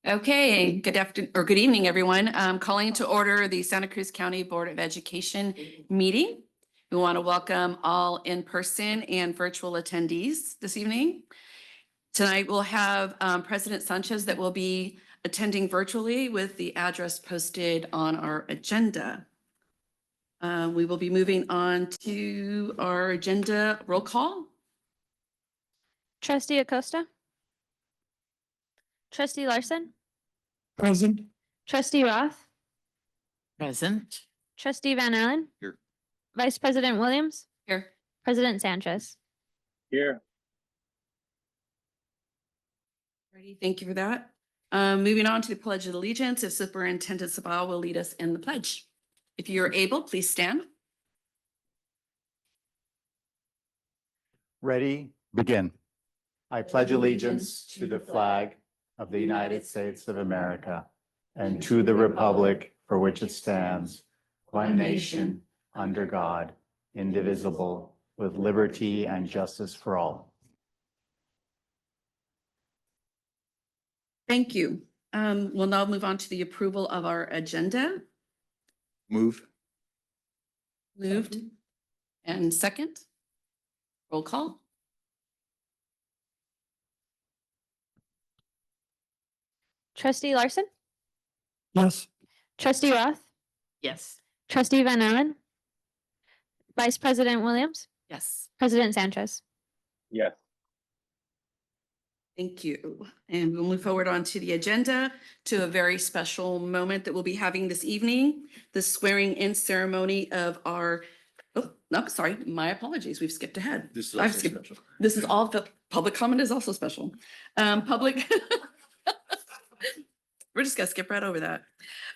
Okay, good afternoon or good evening, everyone. Calling to order the Santa Cruz County Board of Education meeting. We want to welcome all in-person and virtual attendees this evening. Tonight we'll have President Sanchez that will be attending virtually with the address posted on our agenda. We will be moving on to our agenda roll call. Trustee Acosta. Trustee Larson. Present. Trustee Roth. Present. Trustee Van Allen. Here. Vice President Williams. Here. President Sanchez. Here. Ready, thank you for that. Moving on to the Pledge of Allegiance, if Superintendent Sabal will lead us in the pledge. If you're able, please stand. Ready, begin. I pledge allegiance to the flag of the United States of America and to the republic for which it stands, one nation, under God, indivisible, with liberty and justice for all. Thank you. We'll now move on to the approval of our agenda. Move. Moved. And second. Roll call. Trustee Larson. Yes. Trustee Roth. Yes. Trustee Van Allen. Vice President Williams. Yes. President Sanchez. Yes. Thank you. And we'll move forward onto the agenda to a very special moment that we'll be having this evening, the swearing in ceremony of our, oh, no, sorry, my apologies. We've skipped ahead. This I've skipped. This is all the public comment is also special. Public. We're just gonna skip right over that.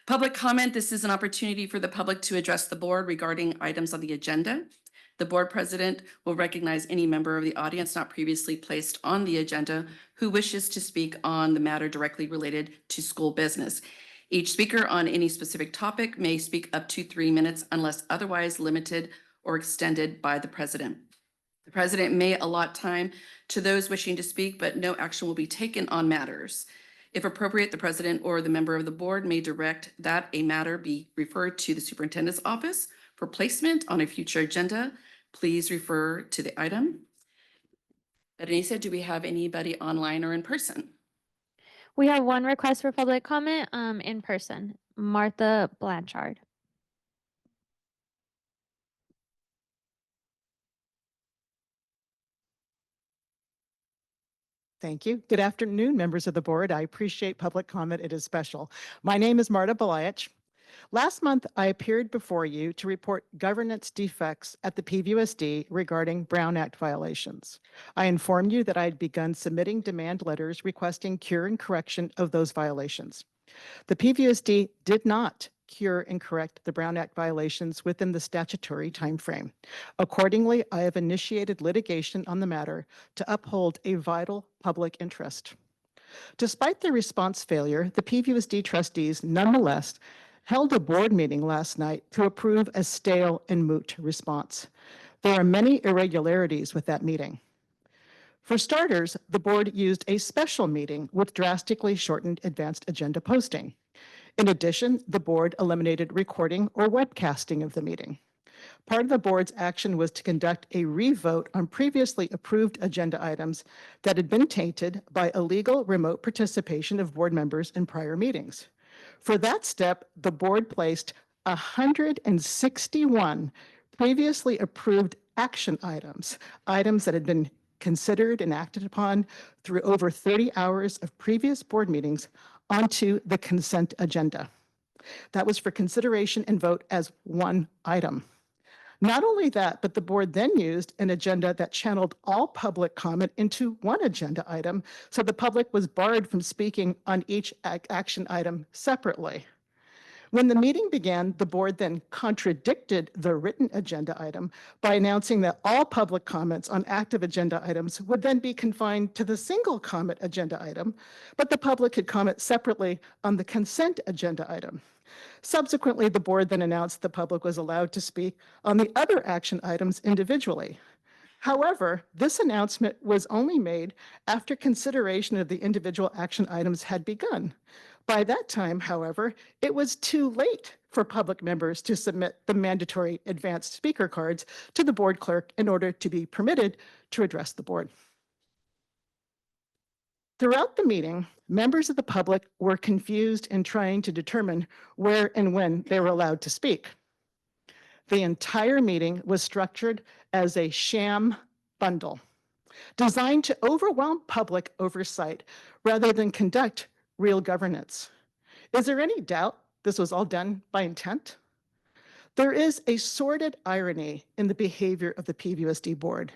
Public comment, this is an opportunity for the public to address the board regarding items on the agenda. The board president will recognize any member of the audience not previously placed on the agenda who wishes to speak on the matter directly related to school business. Each speaker on any specific topic may speak up to 3 minutes unless otherwise limited or extended by the president. The president may allot time to those wishing to speak, but no action will be taken on matters. If appropriate, the president or the member of the board may direct that a matter be referred to the superintendent's office for placement on a future agenda. Please refer to the item. Denise, do we have anybody online or in person? We have one request for public comment in person. Martha Blanchard. Thank you. Good afternoon, members of the board. I appreciate public comment. It is special. My name is Marta Beliach. Last month, I appeared before you to report governance defects at the PVUSD regarding Brown Act violations. I informed you that I had begun submitting demand letters requesting cure and correction of those violations. The PVUSD did not cure and correct the Brown Act violations within the statutory timeframe. Accordingly, I have initiated litigation on the matter to uphold a vital public interest. Despite the response failure, the PVUSD trustees nonetheless held a board meeting last night to approve a stale and moot response. There are many irregularities with that meeting. For starters, the board used a special meeting with drastically shortened advanced agenda posting. In addition, the board eliminated recording or webcasting of the meeting. Part of the board's action was to conduct a revote on previously approved agenda items that had been tainted by illegal remote participation of board members in prior meetings. For that step, the board placed 161 previously approved action items that had been considered and acted upon through over 30 hours of previous board meetings onto the consent agenda. That was for consideration and vote as one item. Not only that, but the board then used an agenda that channeled all public comment into one agenda item, so the public was barred from speaking on each action item separately. When the meeting began, the board then contradicted the written agenda item by announcing that all public comments on active agenda items would then be confined to the single comment agenda item, but the public could comment separately on the consent agenda item. Subsequently, the board then announced the public was allowed to speak on the other action items individually. However, this announcement was only made after consideration of the individual action items had begun. By that time, however, it was too late for public members to submit the mandatory advanced speaker cards to the board clerk in order to be permitted to address the board. Throughout the meeting, members of the public were confused in trying to determine where and when they were allowed to speak. The entire meeting was structured as a sham bundle, designed to overwhelm public oversight rather than conduct real governance. Is there any doubt this was all done by intent? There is a sordid irony in the behavior of the PVUSD board.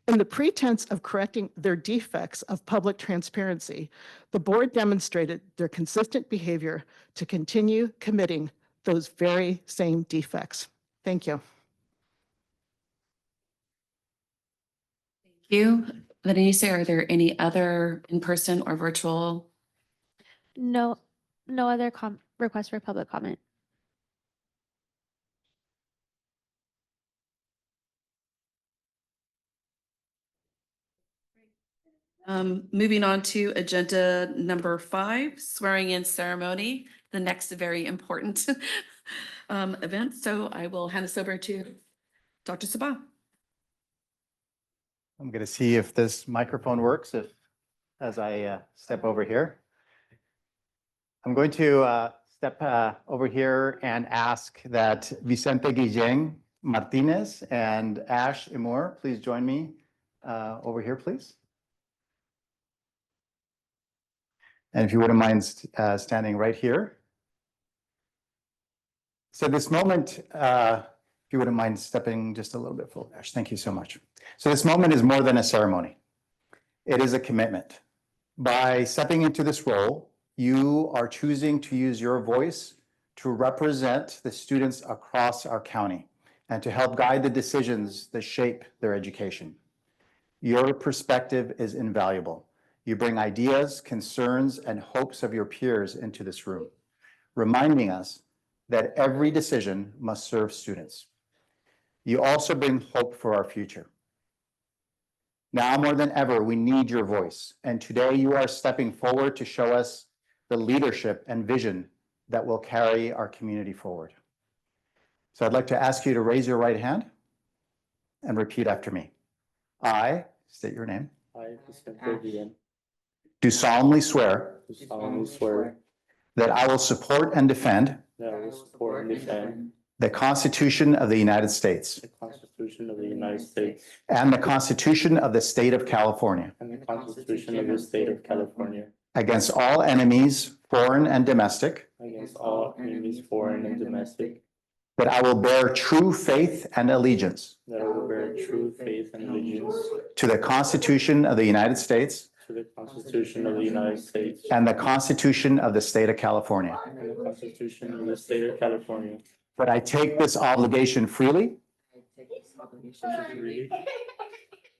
In the pretense of correcting their defects of public transparency, the board demonstrated their consistent behavior to continue committing those very same defects. Thank you. Thank you. Denise, are there any other in-person or virtual? No other requests for public comment. Moving on to agenda number 5, swearing in ceremony, the next very important event. So I will hand this over to Dr. Sabah. I'm going to see if this microphone works as I step over here. I'm going to step over here and ask that Vicente Guillén Martinez and Ash Imor please join me over here, please. And if you wouldn't mind standing right here. So this moment, if you wouldn't mind stepping just a little bit forward, Ash, thank you so much. So this moment is more than a ceremony. It is a commitment. By stepping into this role, you are choosing to use your voice to represent the students across our county and to help guide the decisions that shape their education. Your perspective is invaluable. You bring ideas, concerns, and hopes of your peers into this room, reminding us that every decision must serve students. You also bring hope for our future. Now more than ever, we need your voice, and today you are stepping forward to show us the leadership and vision that will carry our community forward. So I'd like to ask you to raise your right hand and repeat after me. I, state your name, I, Vicente Guillén, do solemnly swear do solemnly swear that I will support and defend that I will support and defend the Constitution of the United States the Constitution of the United States and the Constitution of the State of California and the Constitution of the State of California against all enemies, foreign and domestic, against all enemies, foreign and domestic, that I will bear true faith and allegiance that I will bear true faith and allegiance to the Constitution of the United States to the Constitution of the United States and the Constitution of the State of California, and the Constitution of the State of California, that I take this obligation freely freely,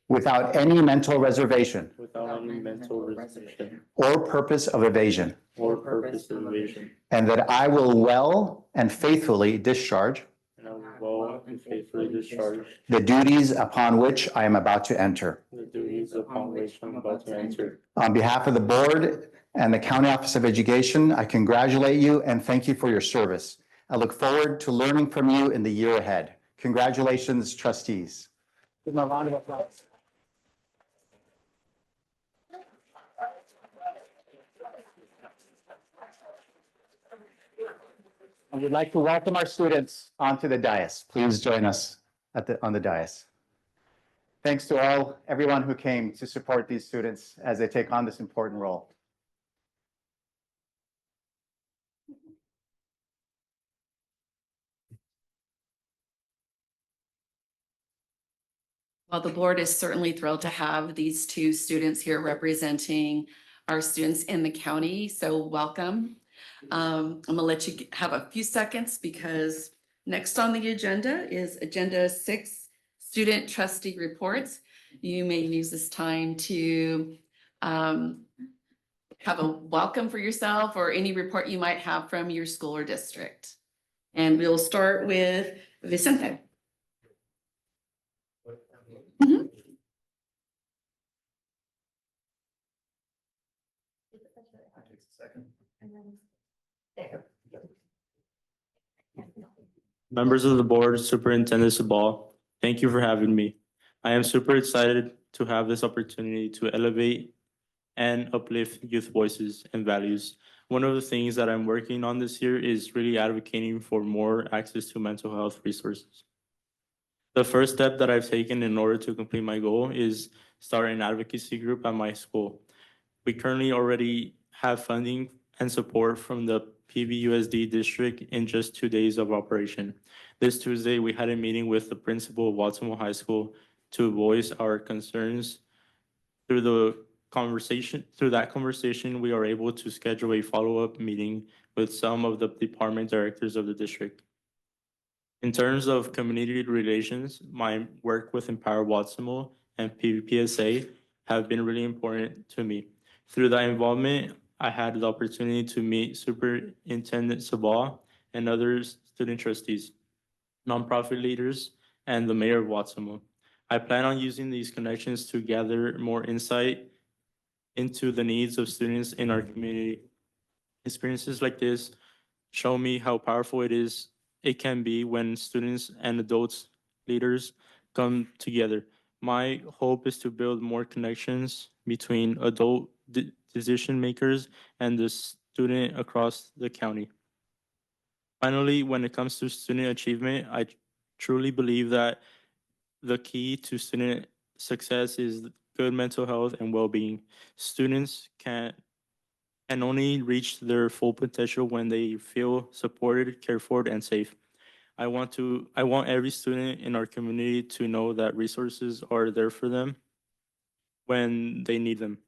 without any mental reservation without any mental reservation or purpose of evasion, or purpose of evasion, and that I will well and faithfully discharge and I will well and faithfully discharge the duties upon which I am about to enter. the duties upon which I'm about to enter. On behalf of the board and the County Office of Education, I congratulate you and thank you for your service. I look forward to learning from you in the year ahead. Congratulations, trustees. Give them a round of applause. I would like to welcome our students onto the dais. Please join us on the dais. Thanks to everyone who came to support these students as they take on this important role. Well, the board is certainly thrilled to have these 2 students here representing our students in the county. So welcome. I'm gonna let you have a few seconds because next on the agenda is Agenda 6, Student Trustee Reports. You may use this time to have a welcome for yourself or any report you might have from your school or district. And we'll start with Vicente. Members of the board, Superintendent Sabal, thank you for having me. I am super excited to have this opportunity to elevate and uplift youth voices and values. One of the things that I'm working on this year is really advocating for more access to mental health resources. The first step that I've taken in order to complete my goal is start an advocacy group at my school. We currently already have funding and support from the PVUSD district in just 2 days of operation. This Tuesday, we had a meeting with the principal of Baltimore High School to voice our concerns. Through that conversation, we are able to schedule a follow-up meeting with some of the department directors of the district. In terms of community relations, my work with Empower Baltimore and PVPSA have been really important to me. Through that involvement, I had the opportunity to meet Superintendent Sabal and other student trustees, nonprofit leaders, and the mayor of Baltimore. I plan on using these connections to gather more insight into the needs of students in our community. Experiences like this show me how powerful it can be when students and adults leaders come together. My hope is to build more connections between adult decision makers and the student across the county. Finally, when it comes to student achievement, I truly believe that the key to student success is good mental health and well-being. Students can only reach their full potential when they feel supported, cared for, and safe. I want every student in our community to know that resources are there for them when they need them.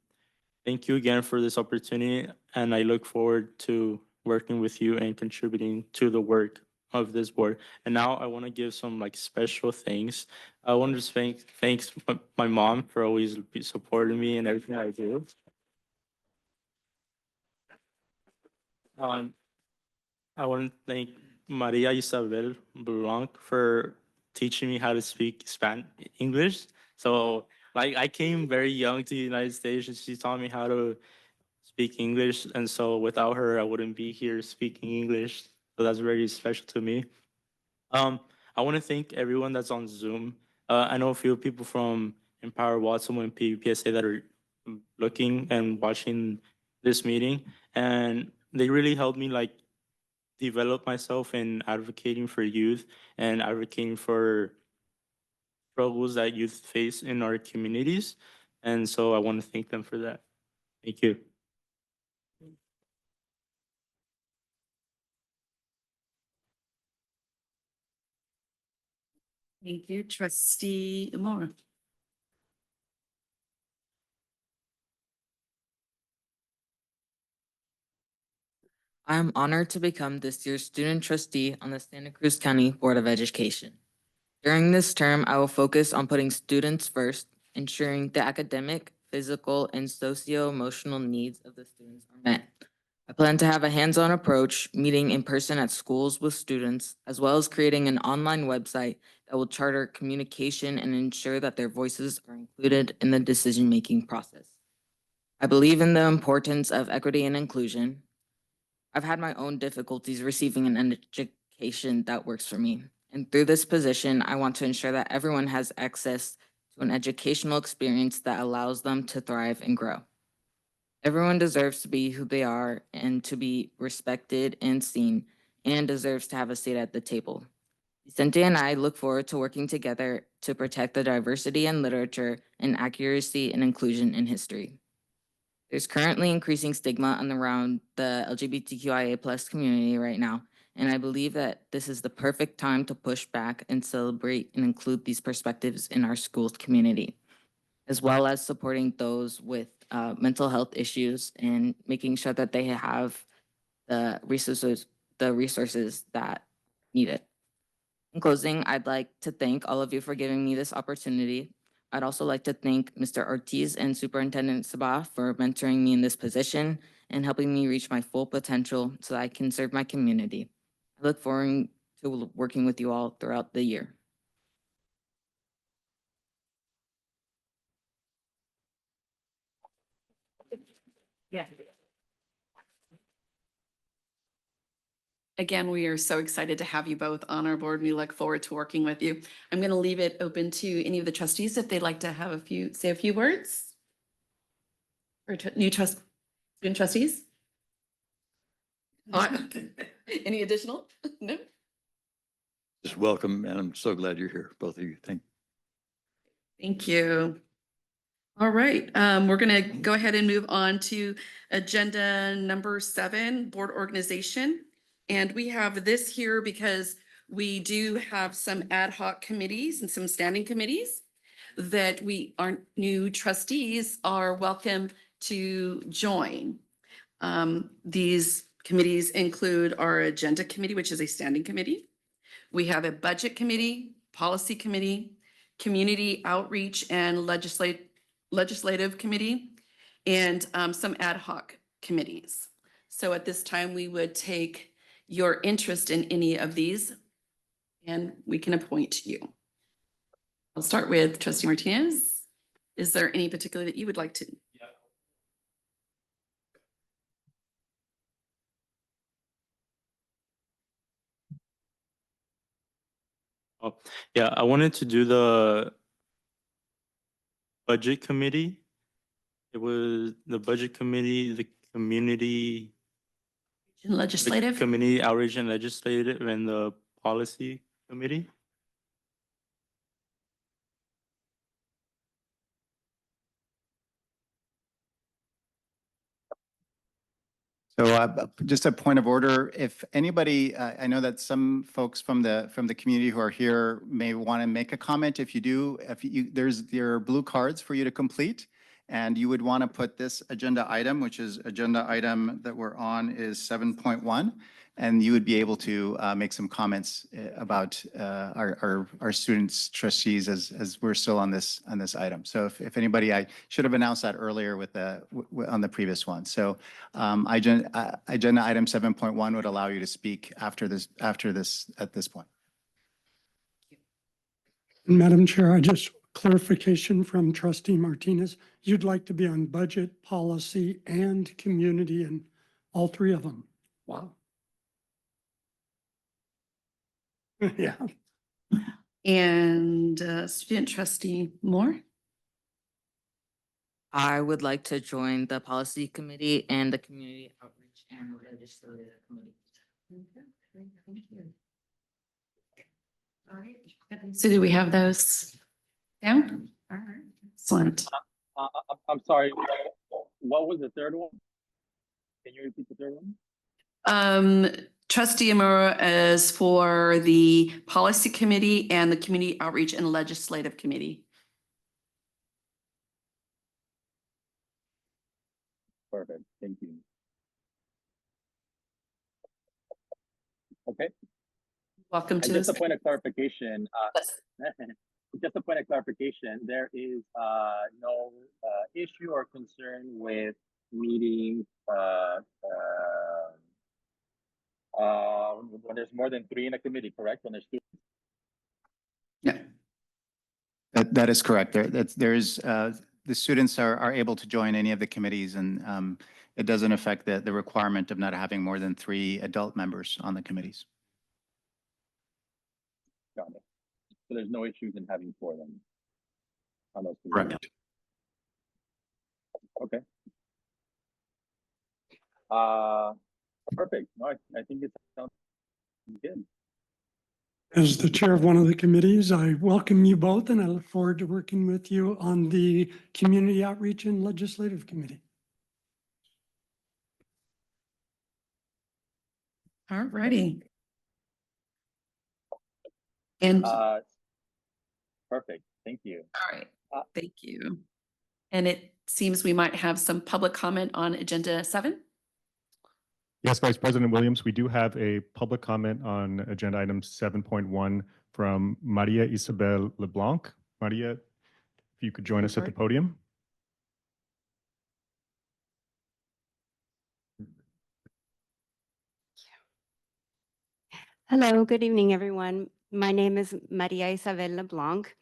Thank you again for this opportunity, and I look forward to working with you and contributing to the work of this board. And now I want to give some special thanks. I want to thanks my mom for always supporting me in everything I do. I want to thank Maria Isabel Blanc for teaching me how to speak English. So I came very young to the United States and she taught me how to speak English. And so without her, I wouldn't be here speaking English. So that's very special to me. I want to thank everyone that's on Zoom. I know a few people from Empower Baltimore and PVPSA that are looking and watching this meeting, and they really helped me develop myself in advocating for youth and advocating for struggles that youth face in our communities. And so I want to thank them for that. Thank you. Thank you, Trustee Moore. I am honored to become this year's student trustee on the Santa Cruz County Board of Education. During this term, I will focus on putting students first, ensuring the academic, physical, and socio-emotional needs of the students are met. I plan to have a hands-on approach, meeting in person at schools with students, as well as creating an online website that will charter communication and ensure that their voices are included in the decision-making process. I believe in the importance of equity and inclusion. I've had my own difficulties receiving an education that works for me. And through this position, I want to ensure that everyone has access to an educational experience that allows them to thrive and grow. Everyone deserves to be who they are and to be respected and seen, and deserves to have a seat at the table. Vicente and I look forward to working together to protect the diversity in literature and accuracy and inclusion in history. There's currently increasing stigma around the LGBTQIA+ community right now, and I believe that this is the perfect time to push back and celebrate and include these perspectives in our school's community, as well as supporting those with mental health issues and making sure that they have the resources that need it. In closing, I'd like to thank all of you for giving me this opportunity. I'd also like to thank Mr. Ortiz and Superintendent Sabah for mentoring me in this position and helping me reach my full potential so that I can serve my community. I look forward to working with you all throughout the year. Yeah. Again, we are so excited to have you both on our board. We look forward to working with you. I'm going to leave it open to any of the trustees if they'd like to have say a few words. Or new student trustees? Any additional? No? Just welcome, and I'm so glad you're here, both of you. Thank you. All right, we're gonna go ahead and move on to agenda number 7, board organization. And we have this here because we do have some ad hoc committees and some standing committees that our new trustees are welcome to join. These committees include our agenda committee, which is a standing committee. We have a budget committee, policy committee, community outreach and legislative committee, and some ad hoc committees. So at this time, we would take your interest in any of these and we can appoint you. I'll start with Trustee Martinez. Is there any particular that you would like to? Oh, yeah, I wanted to do the budget committee. It was the budget committee, the community Legislative? community outreach and legislative, and the policy committee. So just a point of order, if anybody, I know that some folks from the community who are here may want to make a comment. If you do, there are blue cards for you to complete. And you would want to put this agenda item, which is agenda item that we're on is 7.1. And you would be able to make some comments about our students trustees as we're still on this item. So if anybody, I should have announced that earlier on the previous one. So agenda item 7.1 would allow you to speak after this at this point. Madam Chair, clarification from Trustee Martinez. You'd like to be on budget, policy, and community, and all 3 of them. Wow. Yeah. And student trustee Moore? I would like to join the policy committee and the community outreach and legislative committee. Thank you. All right. So do we have those down? All right. Excellent. I'm sorry. What was the third one? Can you repeat the third one? Trustee Amora is for the policy committee and the community outreach and legislative committee. Perfect. Thank you. Okay. Welcome to Just this. a point of clarification. Just a point of clarification. There is no issue or concern with meeting when there's more than 3 in a committee, correct? When there's 2. Yeah. That is correct. The students are able to join any of the committees, and it doesn't affect the requirement of not having more than 3 adult members on the committees. Got it. So there's no issues in having 4 then on those committees. Correct. Okay. Perfect. No, I think it sounds good. As the chair of one of the committees, I welcome you both and I look forward to working with you on the community outreach and legislative committee. All righty. And all Perfect. Thank you. right, thank you. And it seems we might have some public comment on agenda 7. Yes, Vice President Williams, we do have a public comment on agenda item 7.1 from Maria Isabel LeBlanc. Maria, if you could join us at the podium. Hello, good evening, everyone. My name is Maria Isabel LeBlanc,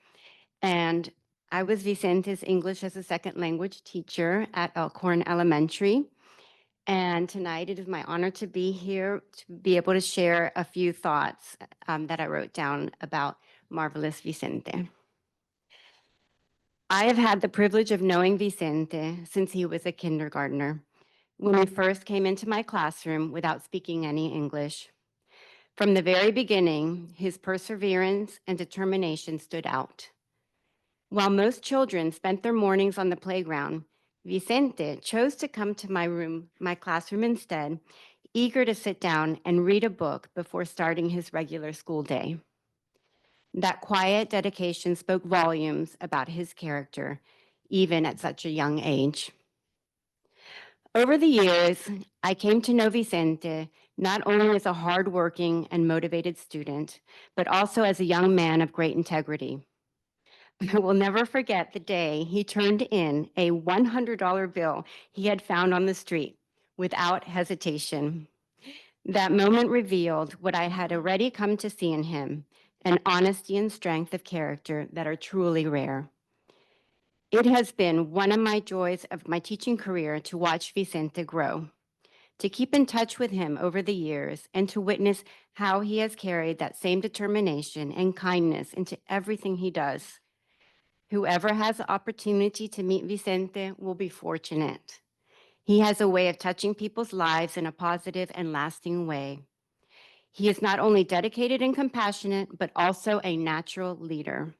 and I was Vicente's English as a second language teacher at Elkhorn Elementary. And tonight it is my honor to be here to be able to share a few thoughts that I wrote down about Marvelous Vicente. I have had the privilege of knowing Vicente since he was a kindergartner, when he first came into my classroom without speaking any English. From the very beginning, his perseverance and determination stood out. While most children spent their mornings on the playground, Vicente chose to come to my classroom instead, eager to sit down and read a book before starting his regular school day. That quiet dedication spoke volumes about his character, even at such a young age. Over the years, I came to know Vicente not only as a hardworking and motivated student, but also as a young man of great integrity. I will never forget the day he turned in a $100 bill he had found on the street without hesitation. That moment revealed what I had already come to see in him, an honesty and strength of character that are truly rare. It has been one of my joys of my teaching career to watch Vicente grow, to keep in touch with him over the years, and to witness how he has carried that same determination and kindness into everything he does. Whoever has the opportunity to meet Vicente will be fortunate. He has a way of touching people's lives in a positive and lasting way. He is not only dedicated and compassionate, but also a natural leader,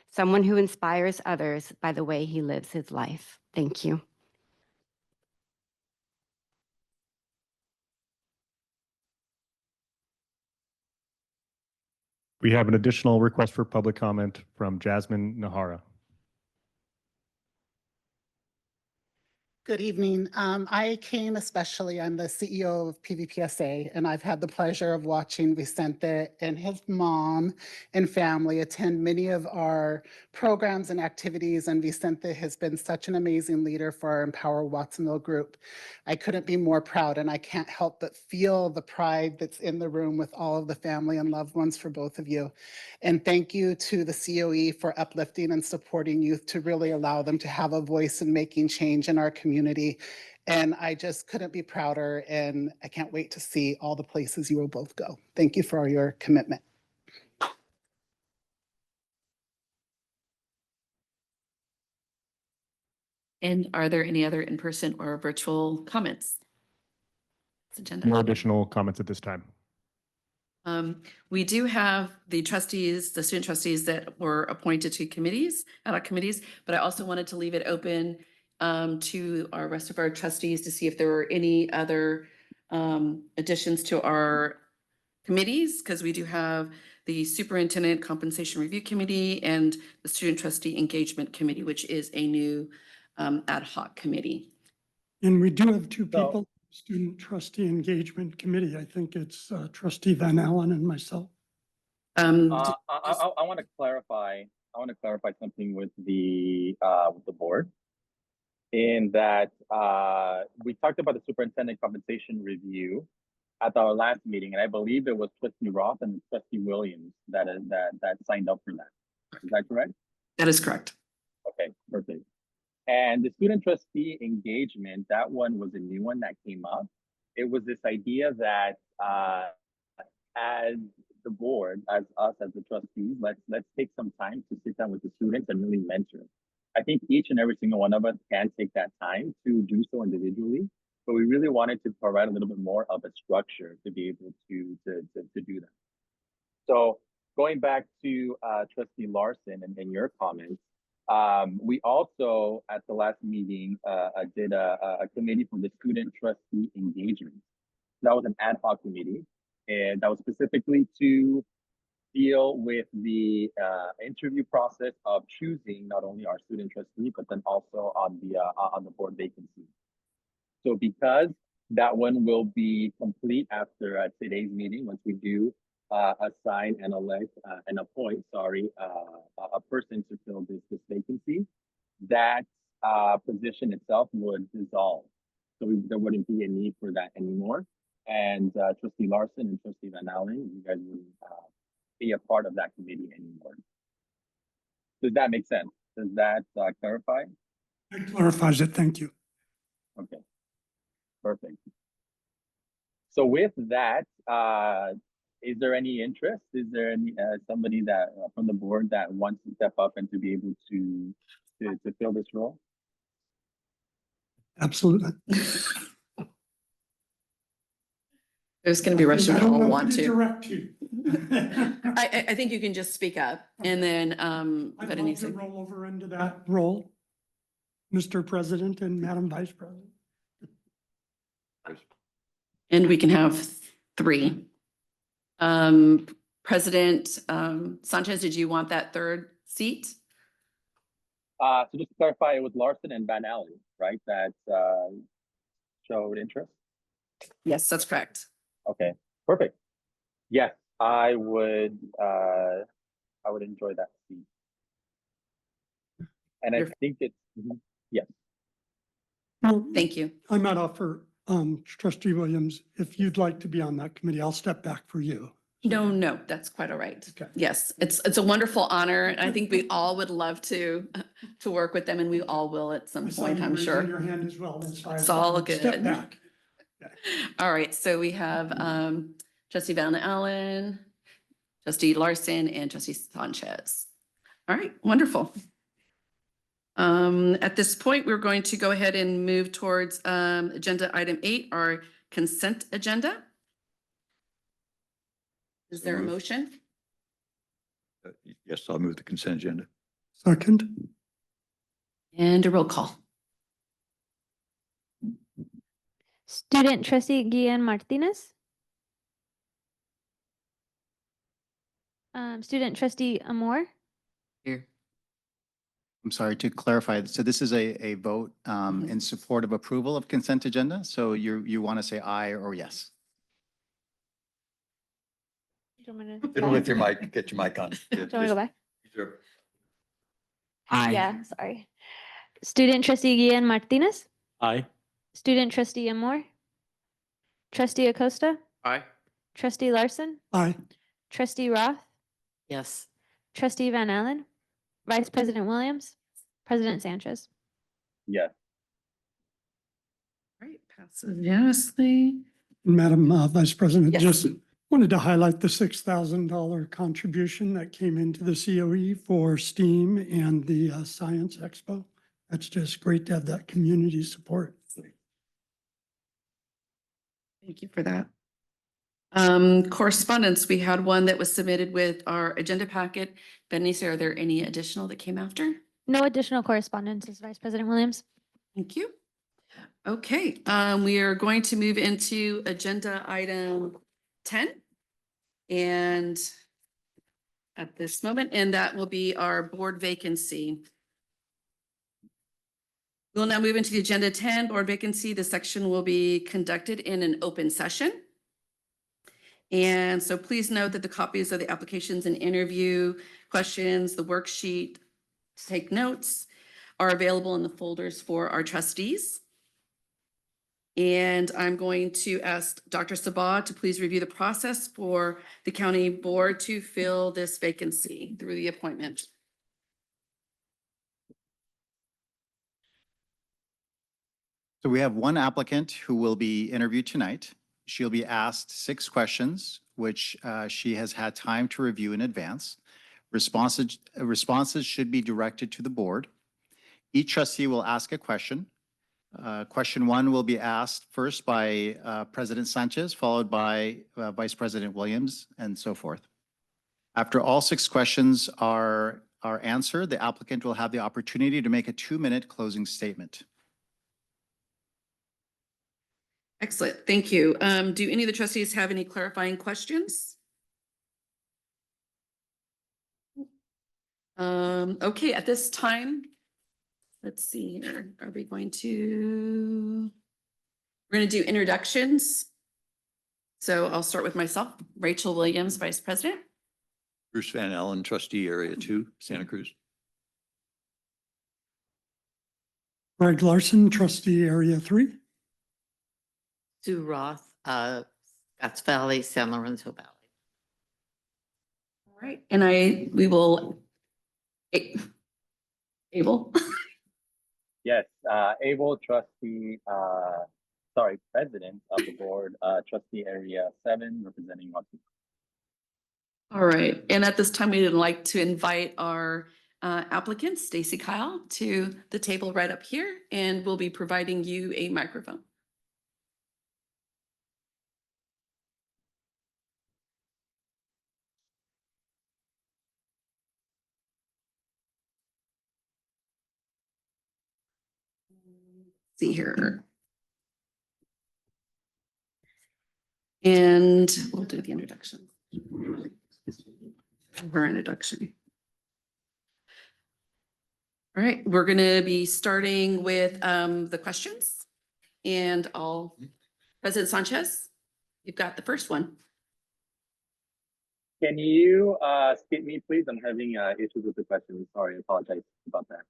someone who inspires others by the way he lives his life. Thank you. We have an additional request for public comment from Jasmine Nahara. Good evening. I came especially, I'm the CEO of PVPSA, and I've had the pleasure of watching Vicente and his mom and family attend many of our programs and activities, and Vicente has been such an amazing leader for our Empower Watsonville group. I couldn't be more proud, and I can't help but feel the pride that's in the room with all of the family and loved ones for both of you. And thank you to the COE for uplifting and supporting youth to really allow them to have a voice in making change in our community. And I just couldn't be prouder, and I can't wait to see all the places you will both go. Thank you for your commitment. And are there any other in-person or virtual comments? Agenda. No additional comments at this time. We do have the trustees, the student trustees that were appointed to committees, ad hoc committees, but I also wanted to leave it open to our rest of our trustees to see if there were any other additions to our committees, because we do have the Superintendent Compensation Review Committee and the Student Trustee Engagement Committee, which is a new ad hoc committee. And we do have two people, Student Trustee Engagement Committee. I think it's Trustee Van Allen and myself. I want to clarify. I want to clarify something with the board. In that we talked about the Superintendent Compensation Review at our last meeting, and I believe it was Trustee Roth and Trustee Williams that signed up for that. Is that correct? That is correct. Okay, perfect. And the student trustee engagement, that one was a new one that came up. It was this idea that as the board, as us as the trustees, let's take some time to sit down with the students and really mentor. I think each and every single one of us can take that time to do so individually, but we really wanted to provide a little bit more of a structure to be able to do that. So going back to Trustee Larson and your comments, we also at the last meeting did a committee for the student trustee engagement. That was an ad hoc committee, and that was specifically to deal with the interview process of choosing not only our student trustee, but then also on the board vacancy. So because that one will be complete after today's meeting, once we do assign and elect and appoint, a person to fill this vacancy, that position itself would dissolve. So there wouldn't be a need for that anymore. And Trustee Larson and Trustee Van Allen, you guys wouldn't be a part of that committee anymore. Does that make sense? Does that clarify? It clarifies it. Thank you. Okay, perfect. So with that, is there any interest? Is there any somebody that from the board that wants to step up and to be able to fill this role? Absolutely. There's going to be Russian I who don't all know want who to to. direct you. I think you can just speak up and then, I'd but love to roll over into that role, Mr. President and Madam Vice President. and we can have 3. President Sanchez, did you want that 3rd seat? So just to clarify, it was Larson and Van Allen, right? That showed interest. Yes, that's correct. Okay, perfect. Yes, I would enjoy that seat. And I think it's, yes. Well, Thank you. I might offer, Trustee Williams, if you'd like to be on that committee, I'll step back for you. No, that's quite all right. Okay. Yes, it's a wonderful honor. I think we all would love to work with them and we all will at some I saw point, you I'm raising sure. your hand as well. That's why I It's thought all I'd step good. back. All right, so we have Trustee Van Allen, Trustee Larson, and Trustee Sanchez. All right, wonderful. At this point, we're going to go ahead and move towards agenda item 8, our consent agenda. Is there a Move. motion? Yes, I'll move the consent agenda. Second, And a roll call. Student trustee Guillen Martinez. Student trustee Amor. Here. I'm sorry, to clarify, so this is a vote in support of approval of consent agenda? So you want to say aye or yes? Do you want me to- Fiddle with your mic, get your mic on. Do you want me to go back? Sure. Aye. Yeah, sorry. Student trustee Guillen Martinez. Aye. Student trustee Amor. Trustee Acosta. Aye. Trustee Larson. aye. Trustee Roth. Yes. Trustee Van Allen. Vice President Williams. President Sanchez. Yes. All right, passes unanimously. Madam Vice President, Yes. just wanted to highlight the $6,000 contribution that came into the COE for STEAM and the Science Expo. That's just great to have that community support. Thank you for that. Correspondence, we had one that was submitted with our agenda packet. Bernice, are there any additional that came after? No additional correspondences, Vice President Williams. Thank you. Okay, we are going to move into agenda item 10. And at this moment, and that will be our board vacancy. We'll now move into the agenda 10, board vacancy. The section will be conducted in an open session. And so please note that the copies of the applications and interview questions, the worksheet to take notes are available in the folders for our trustees. And I'm going to ask Dr. Sabah to please review the process for the county board to fill this vacancy through the appointment. So we have one applicant who will be interviewed tonight. She'll be asked 6 questions, which she has had time to review in advance. Responses should be directed to the board. Each trustee will ask a question. Question 1 will be asked first by President Sanchez, followed by Vice President Williams, and so forth. After all 6 questions are answered, the applicant will have the opportunity to make a 2-minute closing statement. Excellent, thank you. Do any of the trustees have any clarifying questions? Okay, at this time, let's see here. Are we going to? We're going to do introductions. So I'll start with myself, Rachel Williams, Vice President. Bruce Van Allen, trustee, Area 2, Santa Cruz. Greg Larson, trustee, Area 3. Sue Roth, Scotts Valley, San Lorenzo Valley. All right, and we will. Abel. Yes, Able trustee President of the board, trustee area 7, representing Washington. All right, and at this time, we'd like to invite our applicant, Stacy Kyle, to the table right up here, and we'll be providing you a microphone. See here. And we'll do the introduction. Her introduction. All right, we're gonna be starting with the questions. And President Sanchez, you've got the first one. Can you skip me, please? I'm having issues with the question. Sorry, I apologize about that.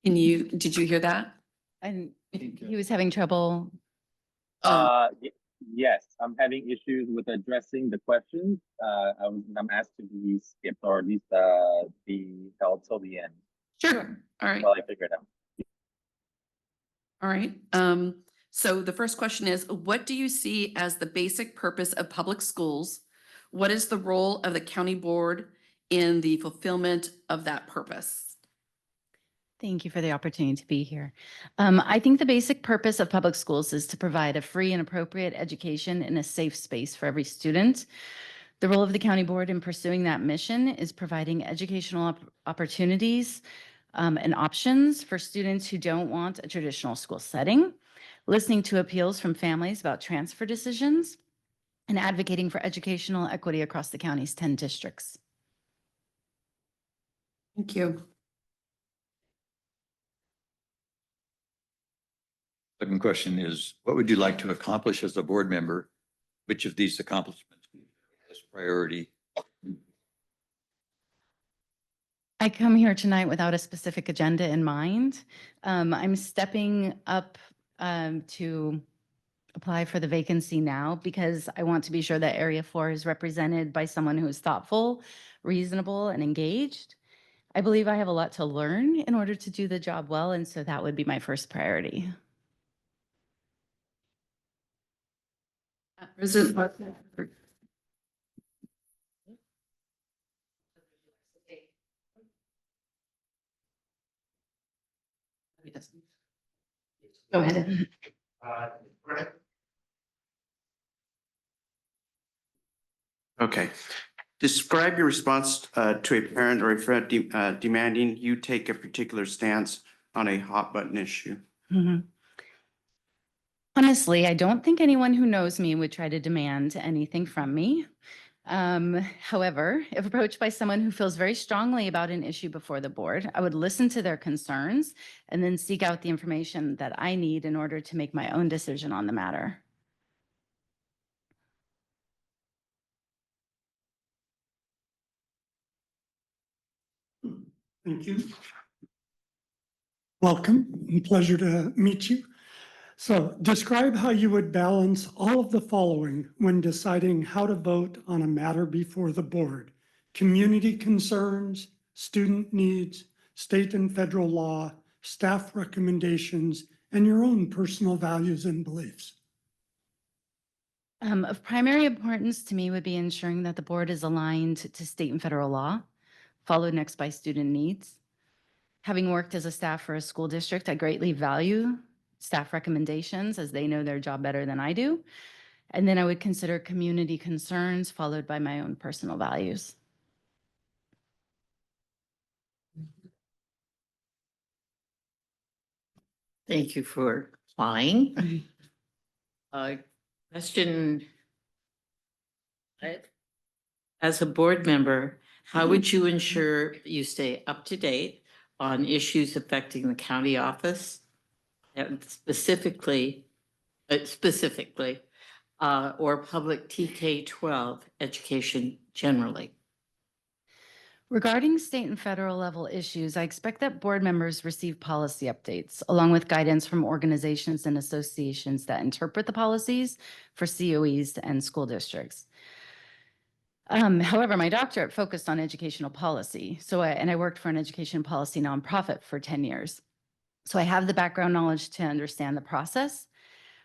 Did you hear that? And he was having trouble. Yes, I'm having issues with addressing the questions. I'm asked to be skipped or at least be held till the end. Sure. All right. While I figure it out. All right. So the first question is, what do you see as the basic purpose of public schools? What is the role of the county board in the fulfillment of that purpose? Thank you for the opportunity to be here. I think the basic purpose of public schools is to provide a free and appropriate education in a safe space for every student. The role of the county board in pursuing that mission is providing educational opportunities and options for students who don't want a traditional school setting, listening to appeals from families about transfer decisions, and advocating for educational equity across the county's 10 districts. Thank you. Second question is, what would you like to accomplish as a board member? Which of these accomplishments is priority? I come here tonight without a specific agenda in mind. I'm stepping up to apply for the vacancy now because I want to be sure that Area 4 is represented by someone who is thoughtful, reasonable, and engaged. I believe I have a lot to learn in order to do the job well, and so that would be my first priority. President. Go ahead. Okay. Describe your response to a parent or a friend demanding you take a particular stance on a hot button issue. Honestly, I don't think anyone who knows me would try to demand anything from me. However, if approached by someone who feels very strongly about an issue before the board, I would listen to their concerns and then seek out the information that I need in order to make my own decision on the matter. Thank you. Welcome and pleasure to meet you. So describe how you would balance all of the following when deciding how to vote on a matter before the board: community concerns, student needs, state and federal law, staff recommendations, and your own personal values and beliefs. Of primary importance to me would be ensuring that the board is aligned to state and federal law, followed next by student needs. Having worked as a staff for a school district, I greatly value staff recommendations as they know their job better than I do. And then I would consider community concerns followed by my own personal values. Thank you for applying. Question. As a board member, how would you ensure you stay up to date on issues affecting the county office? And specifically, or public TK-12 education generally? Regarding state and federal level issues, I expect that board members receive policy updates along with guidance from organizations and associations that interpret the policies for COEs and school districts. However, my doctorate focused on educational policy. I worked for an education policy nonprofit for 10 years. So I have the background knowledge to understand the process.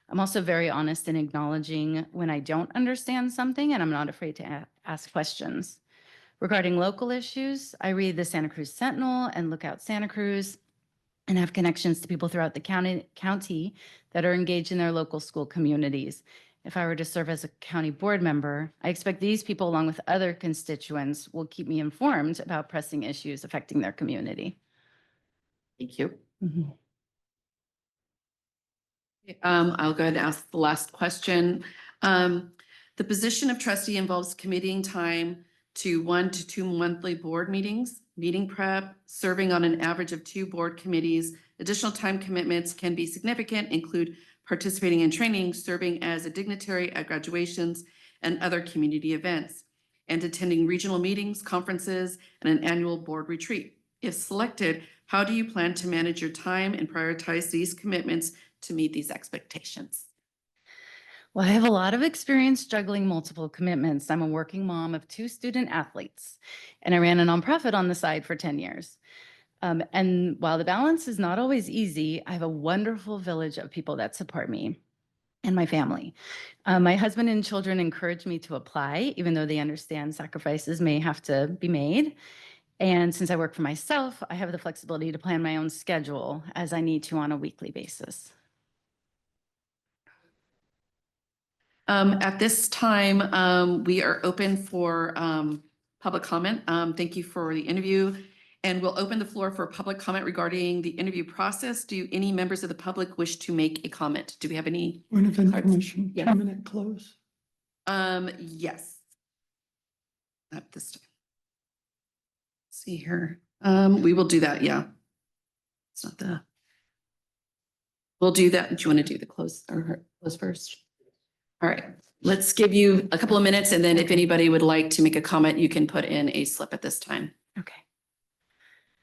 I'm also very honest in acknowledging when I don't understand something, and I'm not afraid to ask questions. Regarding local issues, I read the Santa Cruz Sentinel and Lookout Santa Cruz and have connections to people throughout the county that are engaged in their local school communities. If I were to serve as a county board member, I expect these people, along with other constituents, will keep me informed about pressing issues affecting their community. Thank you. I'll go ahead and ask the last question. The position of trustee involves committing time to 1 to 2 monthly board meetings, meeting prep, serving on an average of 2 board committees. Additional time commitments can be significant, include participating in training, serving as a dignitary at graduations and other community events, and attending regional meetings, conferences, and an annual board retreat. If selected, how do you plan to manage your time and prioritize these commitments to meet these expectations? Well, I have a lot of experience juggling multiple commitments. I'm a working mom of 2 student athletes, and I ran a nonprofit on the side for 10 years. And while the balance is not always easy, I have a wonderful village of people that support me and my family. My husband and children encourage me to apply, even though they understand sacrifices may have to be made. And since I work for myself, I have the flexibility to plan my own schedule as I need to on a weekly basis. At this time, we are open for public comment. Thank you for the interview. And we'll open the floor for public comment regarding the interview process. Do any members of the public wish to make a comment? Do we have any? Point of information, Yes. 2-minute close. Yes. At this time. See here. We will do that, yeah. It's not the. We'll do that. Do you want to do the close or close first? All right, let's give you a couple of minutes, and then if anybody would like to make a comment, you can put in a slip at this time. Okay.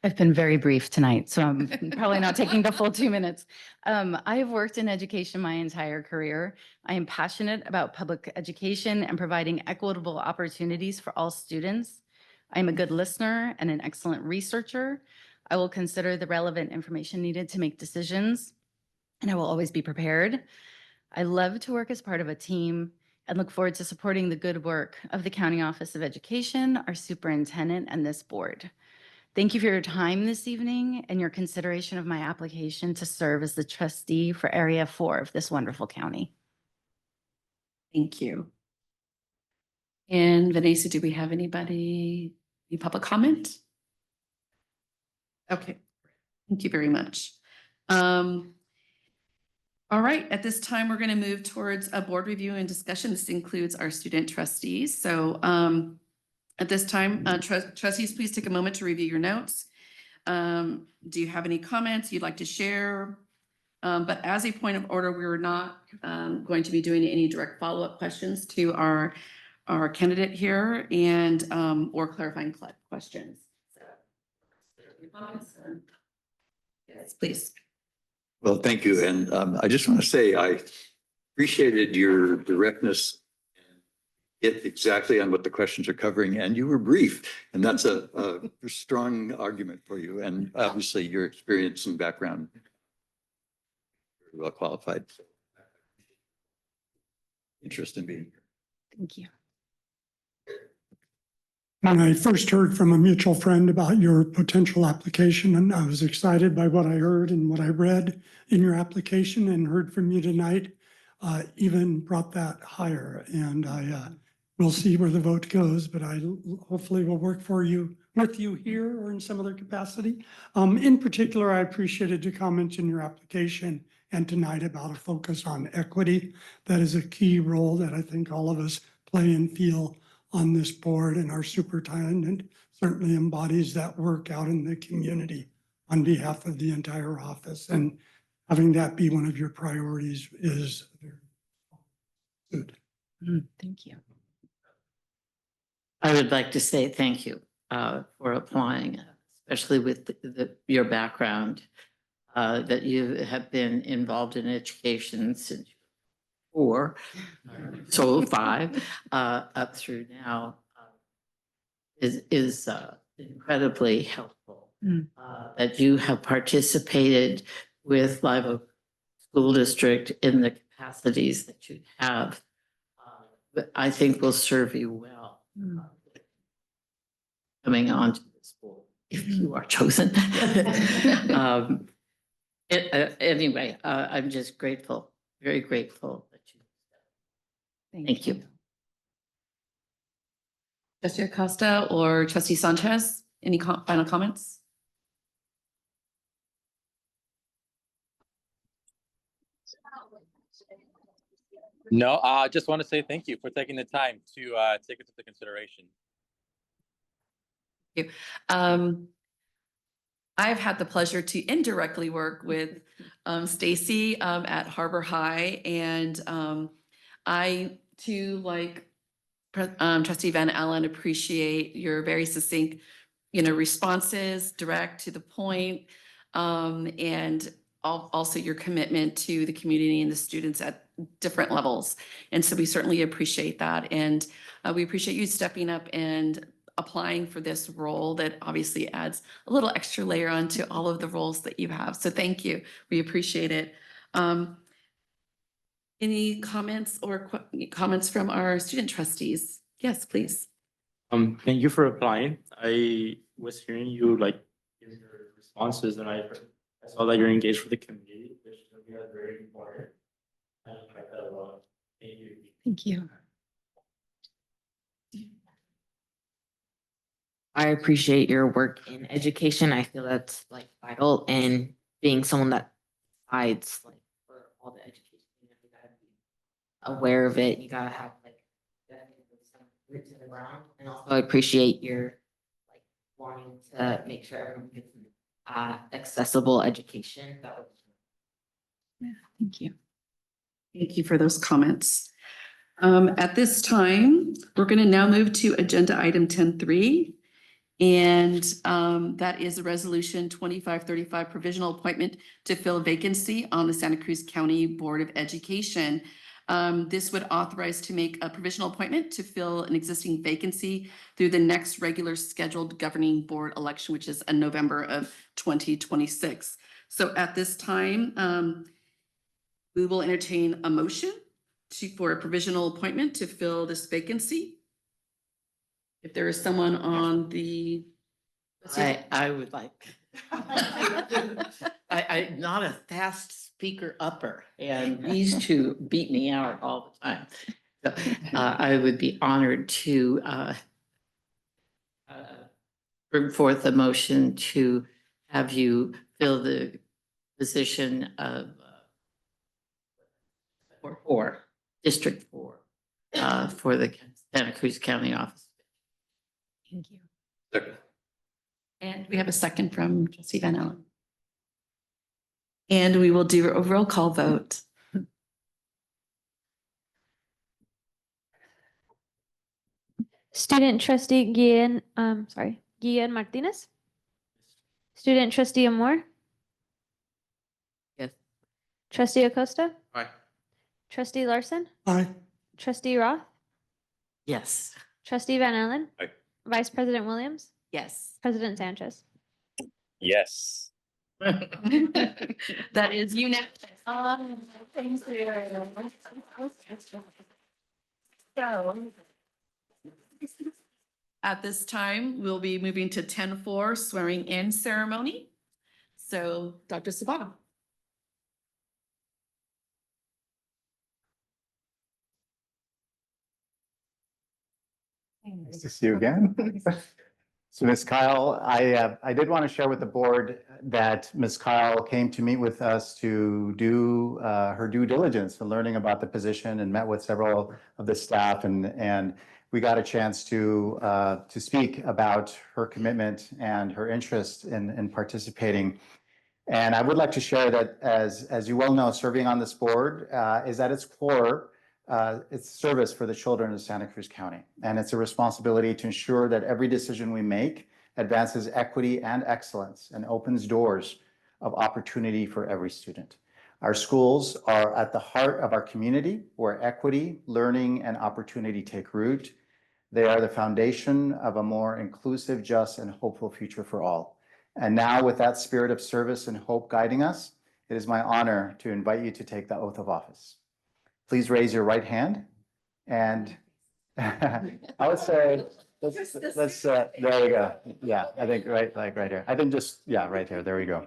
I've been very brief tonight, so I'm probably not taking the full 2 minutes. I have worked in education my entire career. I am passionate about public education and providing equitable opportunities for all students. I am a good listener and an excellent researcher. I will consider the relevant information needed to make decisions, and I will always be prepared. I love to work as part of a team and look forward to supporting the good work of the County Office of Education, our superintendent, and this board. Thank you for your time this evening and your consideration of my application to serve as the trustee for Area 4 of this wonderful county. Thank you. And Vanessa, do we have any public comment? Okay, thank you very much. All right, at this time, we're going to move towards a board review and discussion. This includes our student trustees. So at this time, trustees, please take a moment to review your notes. Do you have any comments you'd like to share? But as a point of order, we're not going to be doing any direct follow-up questions to our candidate here and or clarifying questions. Yes, please. Well, thank you. And I just want to say I appreciated your directness and hit exactly on what the questions are covering. And you were brief, and that's a strong argument for you. And obviously your experience and background very well qualified. Interest in being here. Thank you. When I first heard from a mutual friend about your potential application, and I was excited by what I heard and what I read in your application, and heard from you tonight, even brought that higher. And I will see where the vote goes, but I hopefully will work with you here or in some other capacity. In particular, I appreciated your comments in your application and tonight about a focus on equity. That is a key role that I think all of us play and feel on this board, and our superintendent certainly embodies that work out in the community on behalf of the entire office. And having that be one of your priorities is very good. Thank you. I would like to say thank you for applying, especially with your background, that you have been involved in education since 4, so 5, up through now is incredibly helpful. Mm. That you have participated with Live Oak School District in the capacities that you have, but I think will serve you well coming on to this board if you are chosen. Anyway, I'm just grateful, very grateful that you. Thank you. Trustee Acosta or Trustee Sanchez, any final comments? No, I just want to say thank you for taking the time to take it into consideration. Thank you. I've had the pleasure to indirectly work with Stacy at Harbor High, and I too, like Trustee Van Allen, appreciate your very succinct, responses, direct to the point, and also your commitment to the community and the students at different levels. And so we certainly appreciate that. And we appreciate you stepping up and applying for this role that obviously adds a little extra layer onto all of the roles that you have. So thank you. We appreciate it. Any comments or comments from our student trustees? Yes, please. Thank you for applying. I was hearing you like give your responses, and I saw that you're engaged with the community, which is very important. I like that a lot. Thank you. Thank you. I appreciate your work in education. I feel that's like vital, and being someone that fights like for all the education, you gotta be aware of it. You gotta have like definitely some roots in the ground. And also I appreciate your like wanting to make sure everyone gets accessible education. That was Thank you. Thank you for those comments. At this time, we're going to now move to agenda item 10.3. And that is a resolution 2535 provisional appointment to fill a vacancy on the Santa Cruz County Board of Education. This would authorize to make a provisional appointment to fill an existing vacancy through the next regular scheduled governing board election, which is in November of 2026. So at this time, we will entertain a motion for a provisional appointment to fill this vacancy. If there is someone on the. I would like. I'm not a fast speaker upper, and these two beat me out all the time. So, I would be honored to bring forth a motion to have you fill the position of District 4 for the Santa Cruz County office. Thank you. Second. And we have a second from Trustee Van Allen. And we will do a roll call vote. Student trustee Guillen Martinez. Student trustee Amor. Yes. Trustee Acosta. Aye. Trustee Larson. Aye. Trustee Roth. Yes. Trustee Van Allen. Aye. Vice President Williams. Yes. President Sanchez. Yes. That is unanimous. Thanks for your. So. At this time, we'll be moving to 10-4 swearing in ceremony. So Dr. Sabata. Nice to see you again. So Ms. Kyle, I did want to share with the board that Ms. Kyle came to meet with us to do her due diligence in learning about the position, and met with several of the staff, and we got a chance to speak about her commitment and her interest in participating. And I would like to share that, as you well know, serving on this board is at its core, it's service for the children of Santa Cruz County. And it's a responsibility to ensure that every decision we make advances equity and excellence and opens doors of opportunity for every student. Our schools are at the heart of our community, where equity, learning, and opportunity take root. They are the foundation of a more inclusive, just, and hopeful future for all. And now, with that spirit of service and hope guiding us, it is my honor to invite you to take the oath of office. Please raise your right hand and I would say, there we go. Yeah, I think right here. I think just, yeah, right here. There we go.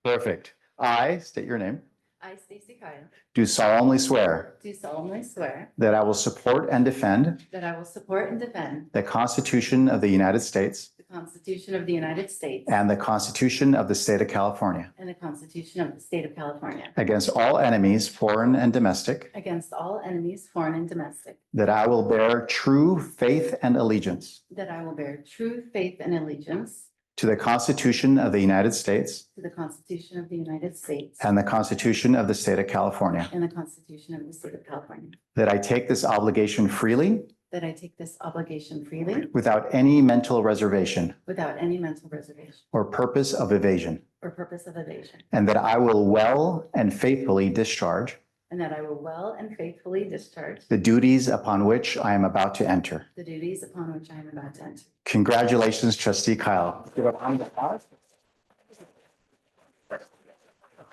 Perfect. I state your name. I, Stacy Kyle, Do solemnly swear do solemnly swear that I will support and defend that I will support and defend the Constitution of the United States the Constitution of the United States and the Constitution of the State of California and the Constitution of the State of California against all enemies, foreign and domestic, against all enemies, foreign and domestic, that I will bear true faith and allegiance that I will bear true faith and allegiance to the Constitution of the United States to the Constitution of the United States and the Constitution of the State of California, and the Constitution of the State of California, that I take this obligation freely that I take this obligation freely without any mental reservation without any mental reservation or purpose of evasion, or purpose of evasion, and that I will well and faithfully discharge and that I will well and faithfully discharge the duties upon which I am about to enter. the duties upon which I am about to enter. Congratulations, Trustee Kyle.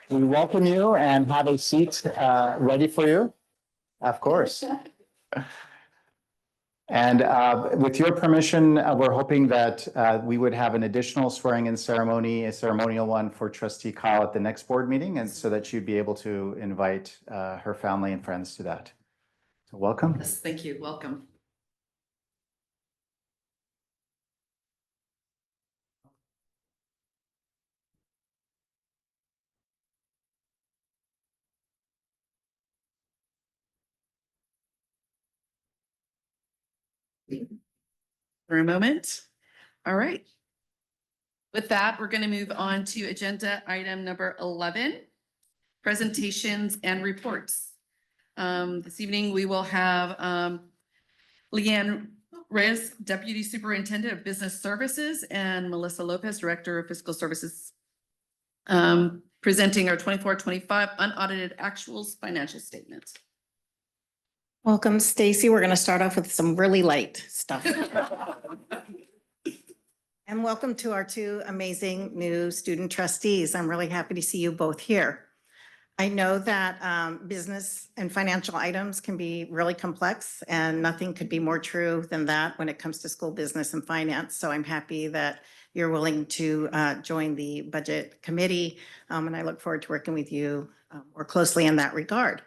We welcome you and have a seat ready for you. Of course. And with your permission, we're hoping that we would have an additional swearing-in ceremony, a ceremonial one for Trustee Kyle at the next board meeting, and so that you'd be able to invite her family and friends to that. So welcome. Yes, thank you. Welcome. For a moment. All right. With that, we're going to move on to agenda item number 11, presentations and reports. This evening, we will have Leanne Reyes, Deputy Superintendent of Business Services, and Melissa Lopez, Director of Fiscal Services, presenting our 24-25 unaudited actuals financial statements. Welcome, Stacy. We're going to start off with some really light stuff. And welcome to our two amazing new student trustees. I'm really happy to see you both here. I know that business and financial items can be really complex, and nothing could be more true than that when it comes to school business and finance. So I'm happy that you're willing to join the budget committee, and I look forward to working with you more closely in that regard.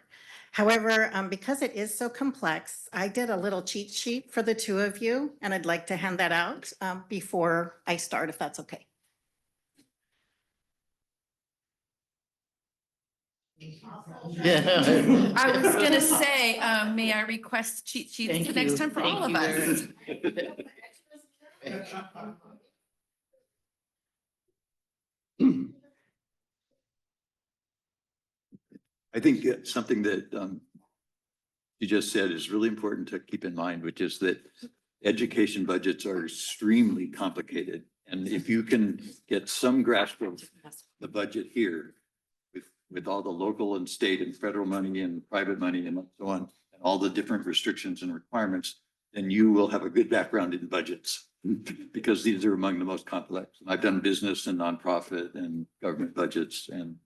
However, because it is so complex, I did a little cheat sheet for the two of you, and I'd like to hand that out before I start, if that's okay. I was going to say, may I request cheat sheets Thank the next you. time for Thank all of you us? I think something that you just said is really important to keep in mind, which is that education budgets are extremely complicated. And if you can get some grasp of the budget here with all the local and state and federal money and private money and so on, and all the different restrictions and requirements, then you will have a good background in budgets because these are among the most complex. And I've done business and nonprofit and government budgets, and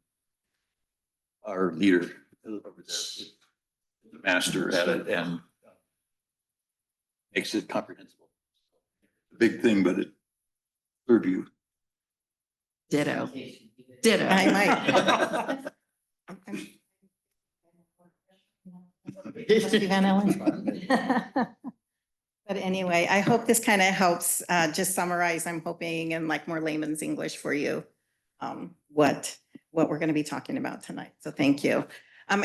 our leader over there is the master at it and makes it comprehensible. Big thing, but it serve you. Ditto. Ditto. I might. Trustee Van Allen. But anyway, I hope this kind of helps just summarize, I'm hoping in like more layman's English for you, what we're going to be talking about tonight. So thank you.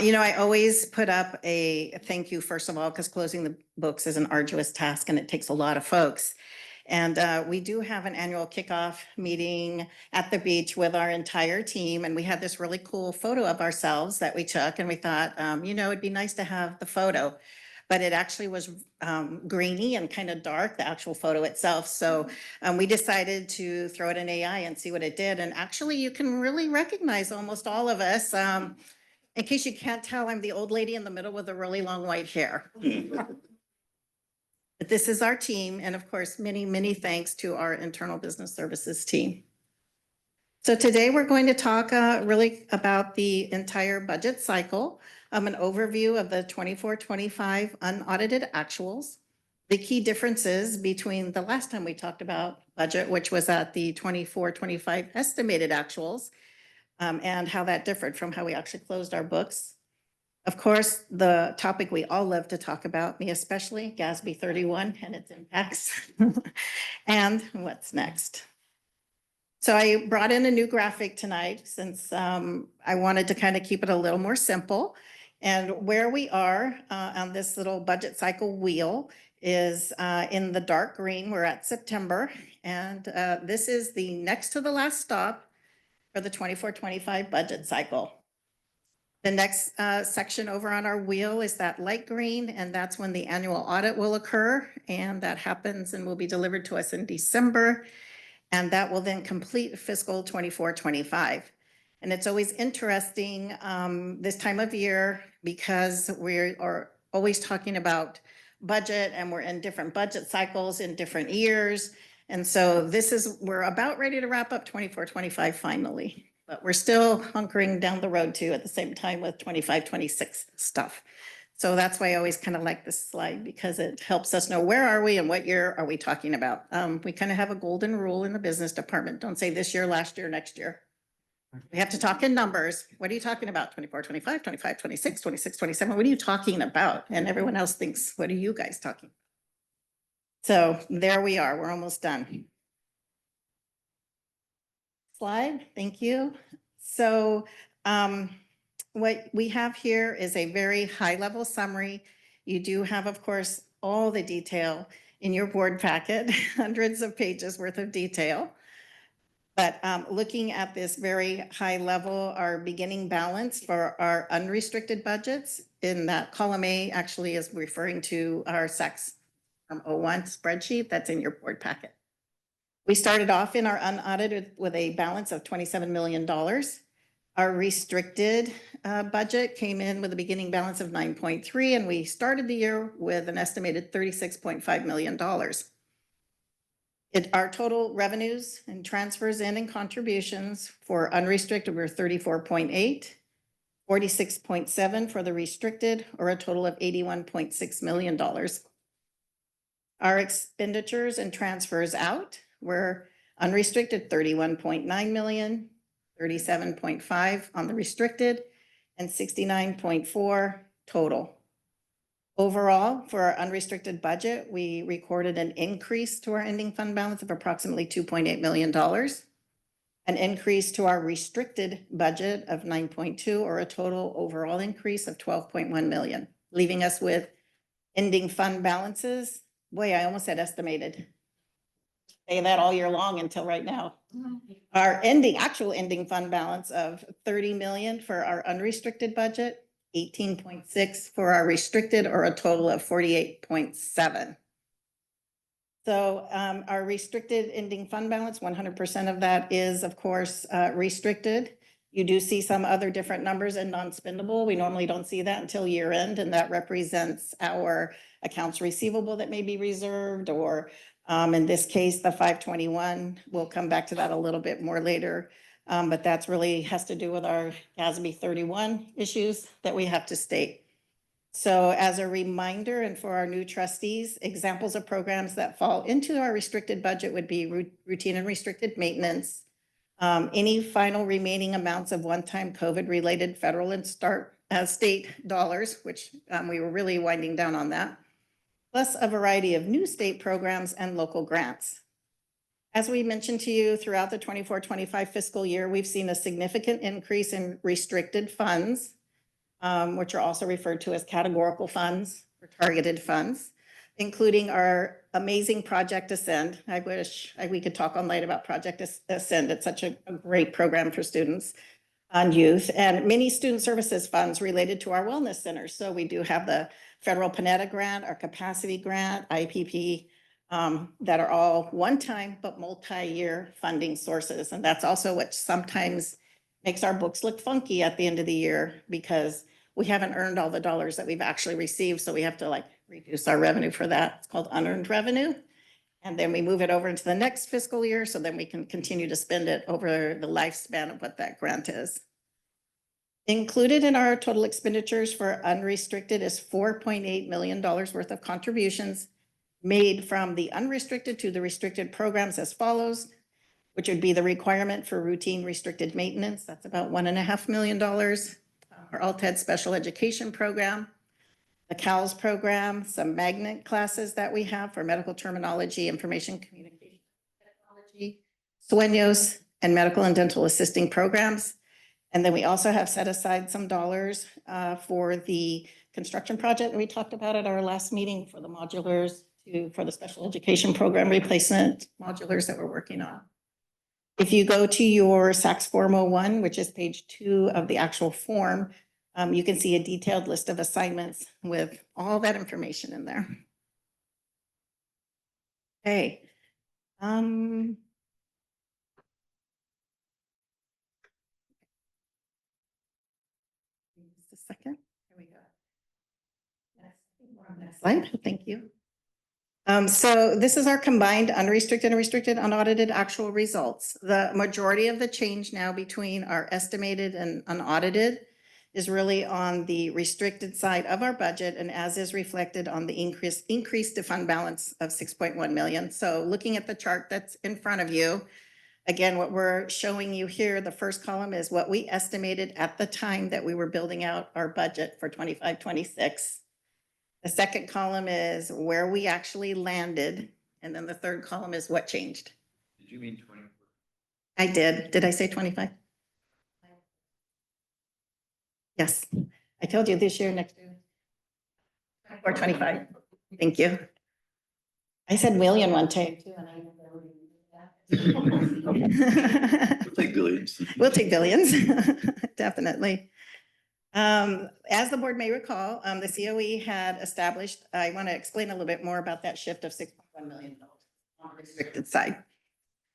You know, I always put up a thank you, first of all, because closing the books is an arduous task and it takes a lot of folks. And we do have an annual kickoff meeting at the beach with our entire team. And we had this really cool photo of ourselves that we took. And we thought, you know, it'd be nice to have the photo. But it actually was grainy and kind of dark, the actual photo itself. So we decided to throw it in AI and see what it did. And actually, you can really recognize almost all of us. In case you can't tell, I'm the old lady in the middle with the really long white hair. But this is our team. And of course, many, many thanks to our internal business services team. So today we're going to talk really about the entire budget cycle, an overview of the 24-25 unaudited actuals, the key differences between the last time we talked about budget, which was at the 24-25 estimated actuals, and how that differed from how we actually closed our books. Of course, the topic we all love to talk about, me especially, GASB 31 and its impacts, and what's next. So I brought in a new graphic tonight since I wanted to kind of keep it a little more simple. And where we are on this little budget cycle wheel is in the dark green. We're at September. And this is the next to the last stop for the 24-25 budget cycle. The next section over on our wheel is that light green, and that's when the annual audit will occur. And that happens and will be delivered to us in December. And that will then complete fiscal 24-25. And it's always interesting this time of year because we are always talking about budget and we're in different budget cycles in different years. And so we're about ready to wrap up 24-25 finally, but we're still hunkering down the road too at the same time with 25-26 stuff. So that's why I always kind of like this slide because it helps us know where are we and what year are we talking about. We kind of have a golden rule in the business department. Don't say this year, last year, next year. We have to talk in numbers. What are you talking about? 24-25, 25-26, 26-27. What are you talking about? And everyone else thinks, what are you guys talking about? So there we are. We're almost done. Slide. Thank you. So what we have here is a very high-level summary. You do have, of course, all the detail in your board packet, hundreds of pages worth of detail. But looking at this very high level, our beginning balance for our unrestricted budgets in that column A actually is referring to our SACS 01 spreadsheet that's in your board packet. We started off in our unaudited with a balance of $27 million. Our restricted budget came in with a beginning balance of 9.3, and we started the year with an estimated $36.5 million. Our total revenues and transfers in and contributions for unrestricted were 34.8, 46.7 for the restricted, or a total of $81.6 million. Our expenditures and transfers out were unrestricted 31.9 million, 37.5 on the restricted, and 69.4 total. Overall, for our unrestricted budget, we recorded an increase to our ending fund balance of approximately $2.8 million, an increase to our restricted budget of 9.2, or a total overall increase of 12.1 million, leaving us with ending fund balances. Boy, I almost said estimated. Say that all year long until right now. Our actual ending fund balance of 30 million for our unrestricted budget, 18.6 for our restricted, or a total of 48.7. So our restricted ending fund balance, 100% of that is, of course, restricted. You do see some other different numbers in non-spendable. We normally don't see that until year end, and that represents our accounts receivable that may be reserved, or in this case, the 521. We'll come back to that a little bit more later. But that's really has to do with our GASB 31 issues that we have to state. So as a reminder, and for our new trustees, examples of programs that fall into our restricted budget would be routine and restricted maintenance, any final remaining amounts of one-time COVID-related federal and state dollars, which we were really winding down on that, plus a variety of new state programs and local grants. As we mentioned to you throughout the 24-25 fiscal year, we've seen a significant increase in restricted funds, which are also referred to as categorical funds or targeted funds, including our amazing Project Ascend. I wish we could talk all night about Project Ascend. It's such a great program for students and youth, and many student services funds related to our wellness centers. So we do have the federal Panetta grant, our capacity grant, IPP, that are all one-time but multi-year funding sources. And that's also what sometimes makes our books look funky at the end of the year because we haven't earned all the dollars that we've actually received. So we have to reduce our revenue for that. It's called unearned revenue. And then we move it over into the next fiscal year, so then we can continue to spend it over the lifespan of what that grant is. Included in our total expenditures for unrestricted is $4.8 million worth of contributions made from the unrestricted to the restricted programs as follows, which would be the requirement for routine restricted maintenance. That's about $1.5 million. Our ALTED special education program, the CALS program, some magnet classes that we have for medical terminology, information communication technology, Sueños, and medical and dental assisting programs. And then we also have set aside some dollars for the construction project that we talked about at our last meeting for the modulars, for the special education program replacement modulars that we're working on. If you go to your SACS Form 01, which is page 2 of the actual form, you can see a detailed list of assignments with all that information in there. Okay. Just a second. Here we go. Next slide. Thank you. So this is our combined unrestricted and restricted unaudited actual results. The majority of the change now between our estimated and unaudited is really on the restricted side of our budget, and as is reflected on the increase to fund balance of 6.1 million. So looking at the chart that's in front of you, again, what we're showing you here, the first column is what we estimated at the time that we were building out our budget for 25-26. The second column is where we actually landed, and then the third column is what changed. Did you mean 20? I did. Did I say 25? Yes. I told you this year, next year. Or 25. Thank you. I said million one time too, and I We'll take billions. We'll take billions, definitely. As the board may recall, the COE had established, I want to explain a little bit more about that shift of $6.1 million on the restricted side.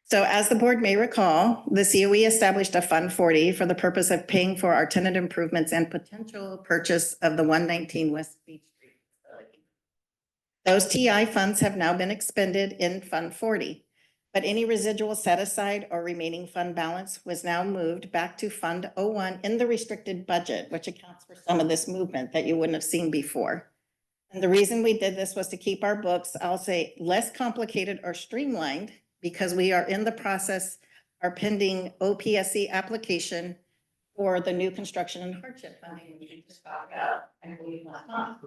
So as the board may recall, the COE established a Fund 40 for the purpose of paying for our tenant improvements and potential purchase of the 119 West Beach Street facility. Those TI funds have now been expended in Fund 40. But any residual set aside or remaining fund balance was now moved back to Fund 01 in the restricted budget, which accounts for some of this movement that you wouldn't have seen before. And the reason we did this was to keep our books, I'll say, less complicated or streamlined, because we are in the process, our pending OPSC application for the new construction and hardship funding, which we just talked about, I believe, last month.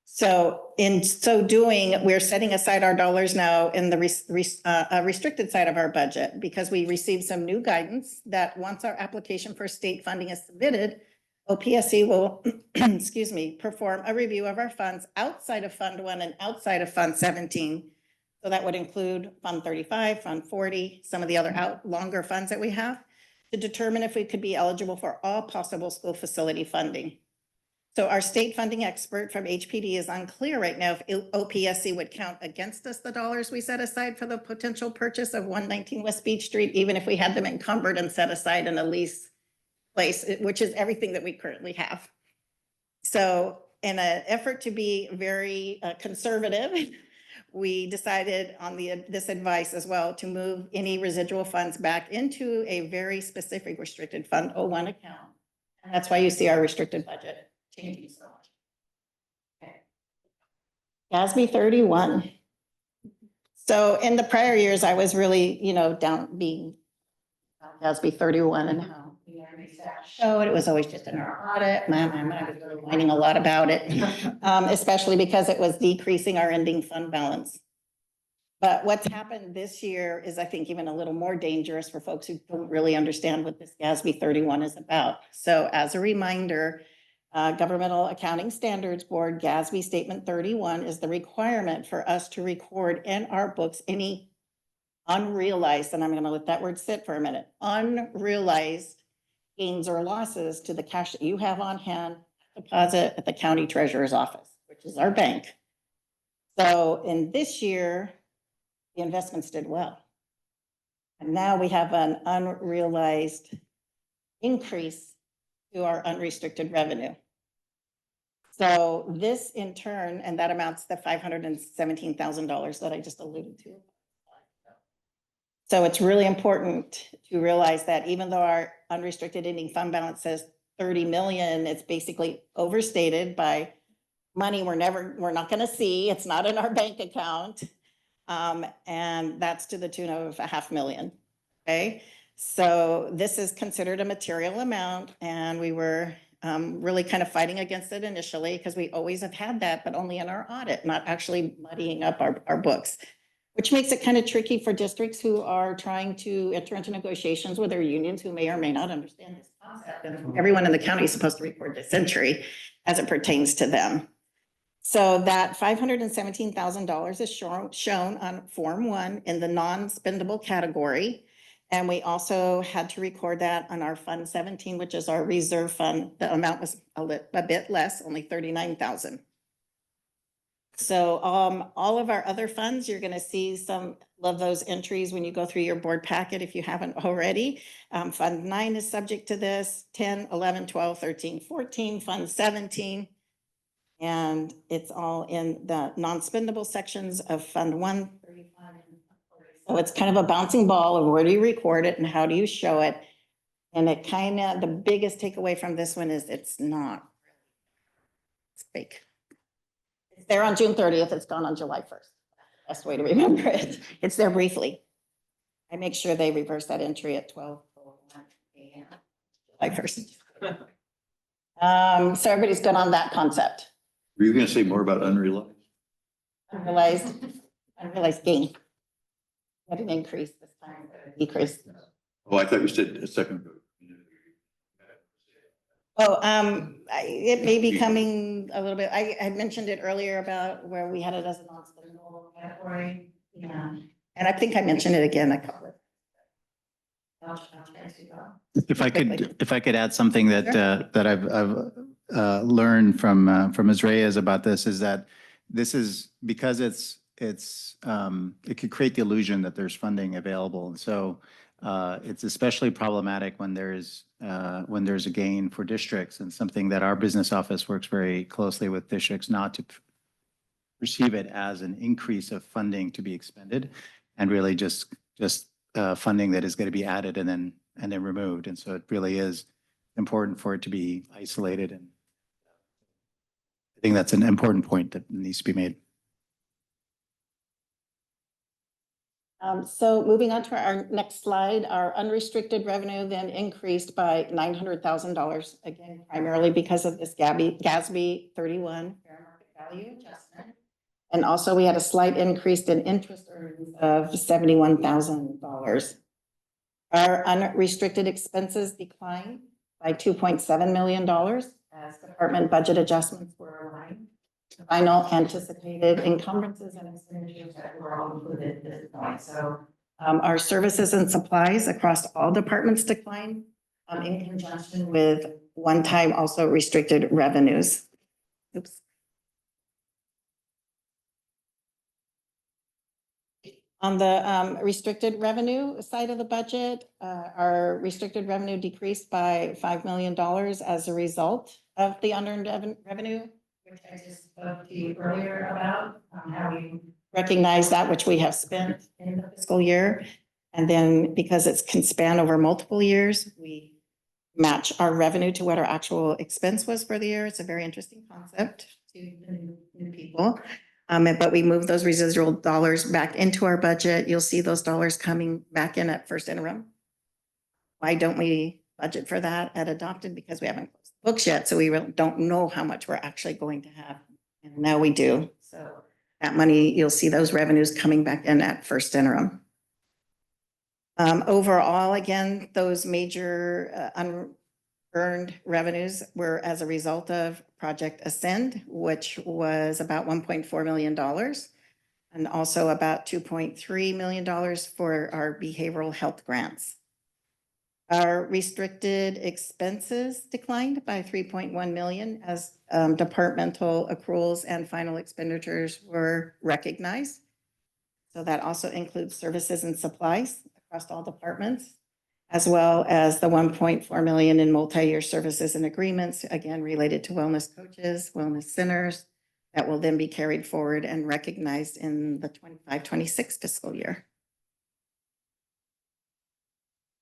So in so doing, we're setting aside our dollars now in the restricted side of our budget, because we received some new guidance that once our application for state funding is submitted, OPSC will, excuse me, perform a review of our funds outside of Fund 1 and outside of Fund 17. So that would include Fund 35, Fund 40, some of the other longer funds that we have, to determine if we could be eligible for all possible school facility funding. So our state funding expert from HPD is unclear right now if OPSC would count against us the dollars we set aside for the potential purchase of 119 West Beach Street, even if we had them encumbered and set aside in a lease place, which is everything that we currently have. So in an effort to be very conservative, we decided on this advice as well to move any residual funds back into a very specific restricted Fund 01 account. And that's why you see our restricted budget changing so much. Okay. GASB 31. So in the prior years, I was really, down being GASB 31 and how we already showed it was always just in our audit. I was really whining a lot about it, especially because it was decreasing our ending fund balance. But what's happened this year is, I think, even a little more dangerous for folks who don't really understand what this GASB 31 is about. So as a reminder, Governmental Accounting Standards Board, GASB Statement 31 is the requirement for us to record in our books any unrealized, and I'm going to let that word sit for a minute, unrealized gains or losses to the cash that you have on hand, deposit at the county treasurer's office, which is our bank. So in this year, the investments did well. And now we have an unrealized increase to our unrestricted revenue. So this in turn, and that amounts to $517,000 that I just alluded to. So it's really important to realize that even though our unrestricted ending fund balance says 30 million, it's basically overstated by money we're not going to see. It's not in our bank account. And that's to the tune of $500,000. Okay. So this is considered a material amount, and we were really kind of fighting against it initially because we always have had that, but only in our audit, not actually muddying up our books, which makes it kind of tricky for districts who are trying to enter into negotiations with their unions who may or may not understand this concept. And everyone in the county is supposed to report this entry as it pertains to them. So that $517,000 is shown on Form 1 in the non-spendable category. And we also had to record that on our Fund 17, which is our reserve fund. The amount was a bit less, only $39,000. So all of our other funds, you're going to see some of those entries when you go through your board packet if you haven't already. Fund 9 is subject to this, 10, 11, 12, 13, 14, Fund 17. And it's all in the non-spendable sections of Fund 1, 35. So it's kind of a bouncing ball of where do you record it and how do you show it? And it kind of, the biggest takeaway from this one is it's not, it's fake. It's there on June 30th. It's gone on July 1st. Best way to remember it. It's there briefly. I make sure they reverse that entry at 12 a.m. July 1st. So everybody's good on that concept. Were you going to say more about unrealized? Unrealized gain. Had an increase this time, decrease. Oh, I thought you said a second. Oh, it may be coming a little bit. I had mentioned it earlier about where we had it as a non-spendable category. Yeah. And I think I mentioned it again a couple of. If I could add something that that I've learned from Ms. Reyes about this is that this is because it could create the illusion that there's funding available, and so it's especially problematic when there's a gain for districts, and something that our business office works very closely with districts not to perceive it as an increase of funding to be expended, and really just funding that is going to be added and then removed. And so it really is important for it to be isolated, and I think that's an important point that needs to be made. So moving on to our next slide, our unrestricted revenue then increased by $900,000, again, primarily because of this GASB 31 fair market value adjustment. And also we had a slight increase in interest earnings of $71,000. Our unrestricted expenses declined by $2.7 million as department budget adjustments were aligned. The final anticipated encumbrances and expenditures that were all included at this point. So our services and supplies across all departments declined in conjunction with one-time also restricted revenues. Oops. On the restricted revenue side of the budget, our restricted revenue decreased by $5 million as a result of the unearned revenue, which I just spoke to you earlier about, how we recognize that which we have spent in the fiscal year. And then because it can span over multiple years, we match our revenue to what our actual expense was for the year. It's a very interesting concept to new people. But we move those residual dollars back into our budget. You'll see those dollars coming back in at first interim. Why don't we budget for that at adopted? Because we haven't closed the books yet, so we really don't know how much we're actually going to have. And now we do. So that money, you'll see those revenues coming back in at first interim. Overall, again, those major unearned revenues were as a result of Project Ascend, which was about $1.4 million, and also about $2.3 million for our behavioral health grants. Our restricted expenses declined by $3.1 million as departmental accruals and final expenditures were recognized. So that also includes services and supplies across all departments. as well as the 1.4 million in multi-year services and agreements, again, related to wellness coaches, wellness centers, that will then be carried forward and recognized in the 25-26 fiscal year.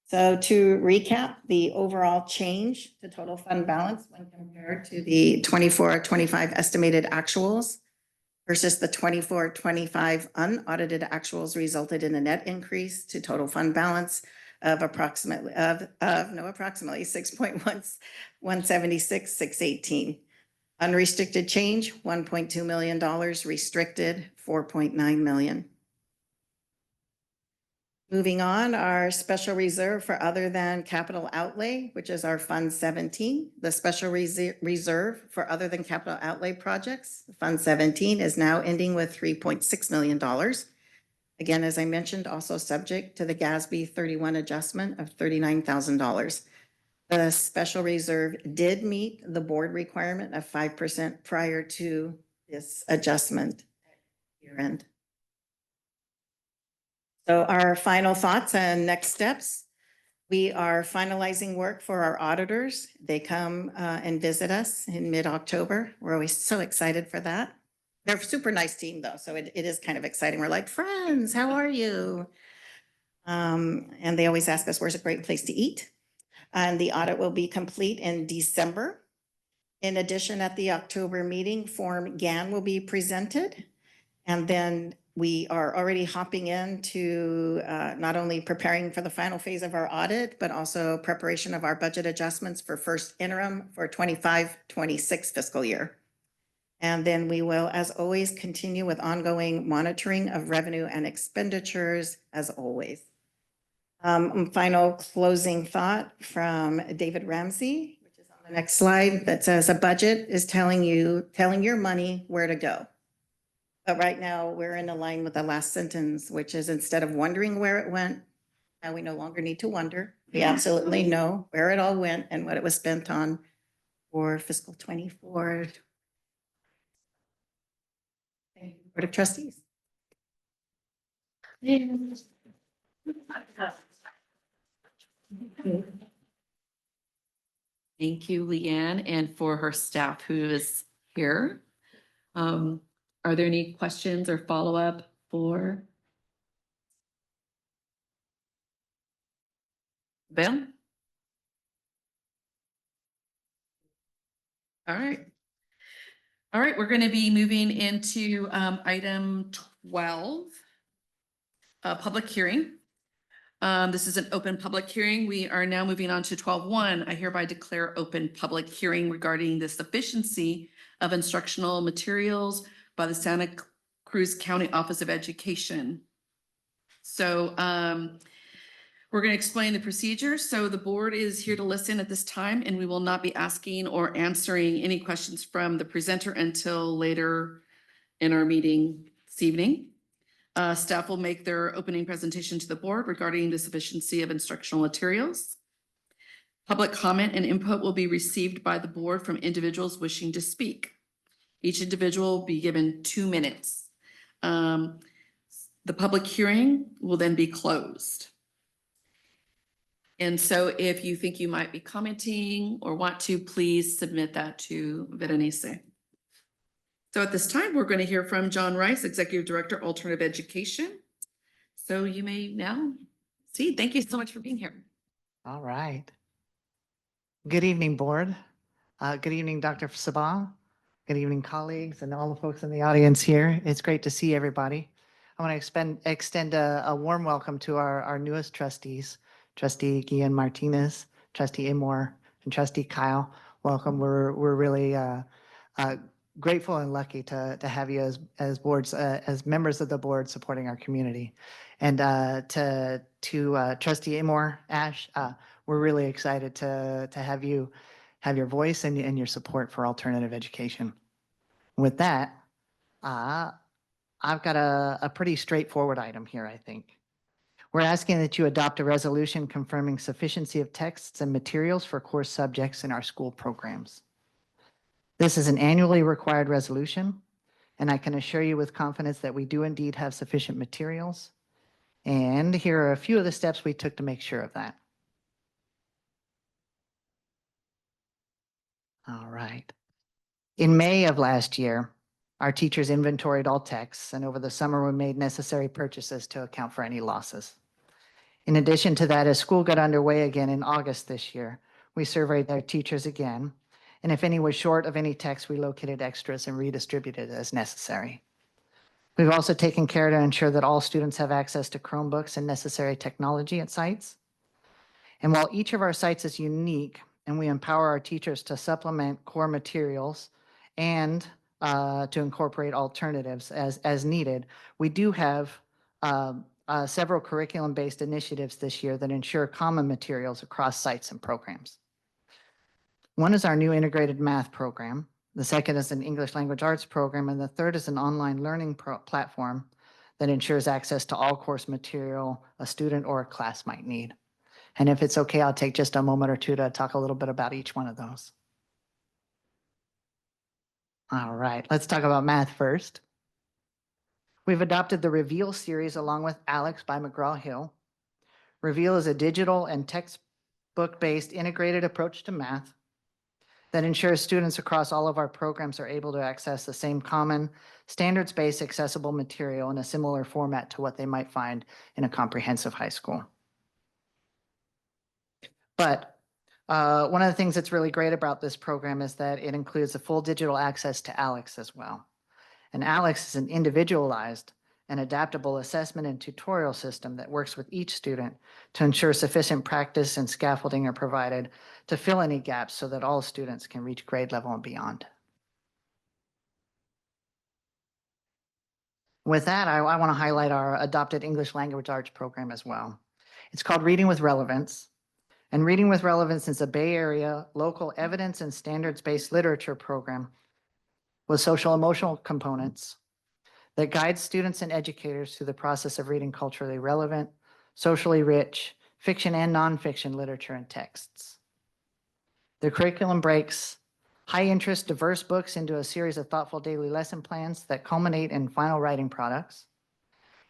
So to recap, the overall change to total fund balance when compared to the 24-25 estimated actuals versus the 24-25 unaudited actuals resulted in a net increase to total fund balance of approximately 6.176,618. Unrestricted change, $1.2 million, restricted, $4.9 million. Moving on, our special reserve for other than capital outlay, which is our Fund 17. The special reserve for other than capital outlay projects, Fund 17, is now ending with $3.6 million. Again, as I mentioned, also subject to the GASB 31 adjustment of $39,000. The special reserve did meet the board requirement of 5% prior to this adjustment year end. So our final thoughts and next steps. We are finalizing work for our auditors. They come and visit us in mid-October. We're always so excited for that. They're a super nice team though, so it is kind of exciting. We're like, friends, how are you? And they always ask us, where's a great place to eat? And the audit will be complete in December. In addition, at the October meeting, Form GAN will be presented. And then we are already hopping into not only preparing for the final phase of our audit, but also preparation of our budget adjustments for first interim for 25-26 fiscal year. And then we will, as always, continue with ongoing monitoring of revenue and expenditures as always. Final closing thought from David Ramsey, which is on the next slide, that says a budget is telling your money where to go. But right now we're in line with the last sentence, which is instead of wondering where it went, now we no longer need to wonder. We absolutely know where it all went and what it was spent on for fiscal 24. Thank you, Board of Trustees. Thank you, Leanne, and for her staff who is here. Are there any questions or follow-up for Ben? All right. All right, we're going to be moving into item 12, public hearing. This is an open public hearing. We are now moving on to 12.1. I hereby declare open public hearing regarding the sufficiency of instructional materials by the Santa Cruz County Office of Education. So we're going to explain the procedure. So the board is here to listen at this time, and we will not be asking or answering any questions from the presenter until later in our meeting this evening. Staff will make their opening presentation to the board regarding the sufficiency of instructional materials. Public comment and input will be received by the board from individuals wishing to speak. Each individual will be given 2 minutes. The public hearing will then be closed. And so if you think you might be commenting or want to, please submit that to Berenice. So at this time, we're going to hear from John Rice, Executive Director, Alternative Education. So you may now see. Thank you so much for being here. All right. Good evening, board. Good evening, Dr. Sabah. Good evening, colleagues, and all the folks in the audience here. It's great to see everybody. I want to extend a warm welcome to our newest trustees, Trustee Guillen Martinez, Trustee Amor, and Trustee Kyle. Welcome. We're really grateful and lucky to have you as members of the board supporting our community. And to Trustee Amor, Ash, we're really excited to have you have your voice and your support for alternative education. With that, I've got a pretty straightforward item here, I think. We're asking that you adopt a resolution confirming sufficiency of texts and materials for course subjects in our school programs. This is an annually required resolution, and I can assure you with confidence that we do indeed have sufficient materials. And here are a few of the steps we took to make sure of that. All right. In May of last year, our teachers inventoried all texts, and over the summer, we made necessary purchases to account for any losses. In addition to that, as school got underway again in August this year, we surveyed their teachers again, and if any was short of any text, we located extras and redistributed as necessary. We've also taken care to ensure that all students have access to Chromebooks and necessary technology at sites. And while each of our sites is unique and we empower our teachers to supplement core materials and to incorporate alternatives as needed, we do have several curriculum-based initiatives this year that ensure common materials across sites and programs. One is our new integrated math program. The second is an English language arts program, and the third is an online learning platform that ensures access to all course material a student or a class might need. And if it's okay, I'll take just a moment or two to talk a little bit about each one of those. All right, let's talk about math first. We've adopted the Reveal series along with Alex by McGraw-Hill. Reveal is a digital and textbook-based integrated approach to math that ensures students across all of our programs are able to access the same common standards-based accessible material in a similar format to what they might find in a comprehensive high school. But one of the things that's really great about this program is that it includes a full digital access to Alex as well. And Alex is an individualized and adaptable assessment and tutorial system that works with each student to ensure sufficient practice and scaffolding are provided to fill any gaps so that all students can reach grade level and beyond. With that, I want to highlight our adopted English language arts program as well. It's called Reading with Relevance. And Reading with Relevance is a Bay Area local evidence and standards-based literature program with social emotional components that guides students and educators through the process of reading culturally relevant, socially rich, fiction and nonfiction literature and texts. The curriculum breaks high-interest, diverse books into a series of thoughtful daily lesson plans that culminate in final writing products.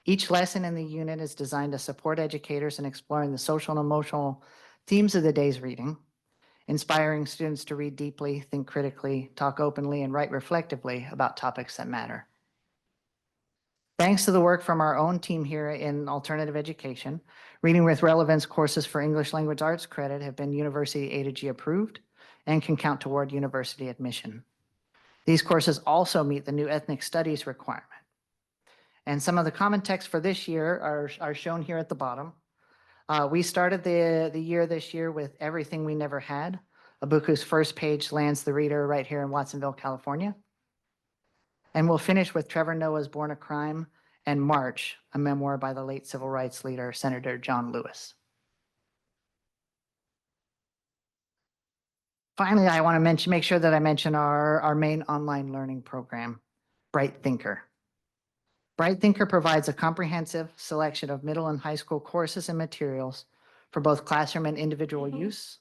Each lesson in the unit is designed to support educators in exploring the social and emotional themes of the day's reading, inspiring students to read deeply, think critically, talk openly, and write reflectively about topics that matter. Thanks to the work from our own team here in alternative education, Reading with Relevance courses for English language arts credit have been University A to G approved and can count toward university admission. These courses also meet the new ethnic studies requirement. And some of the common texts for this year are shown here at the bottom. We started the year this year with Everything We Never Had, a book whose first page lands the reader right here in Watsonville, California. And we'll finish with Trevor Noah's Born a Crime and March, a memoir by the late civil rights leader, Senator John Lewis. Finally, I want to make sure that I mention our main online learning program, Bright Thinker. Bright Thinker provides a comprehensive selection of middle and high school courses and materials for both classroom and individual use.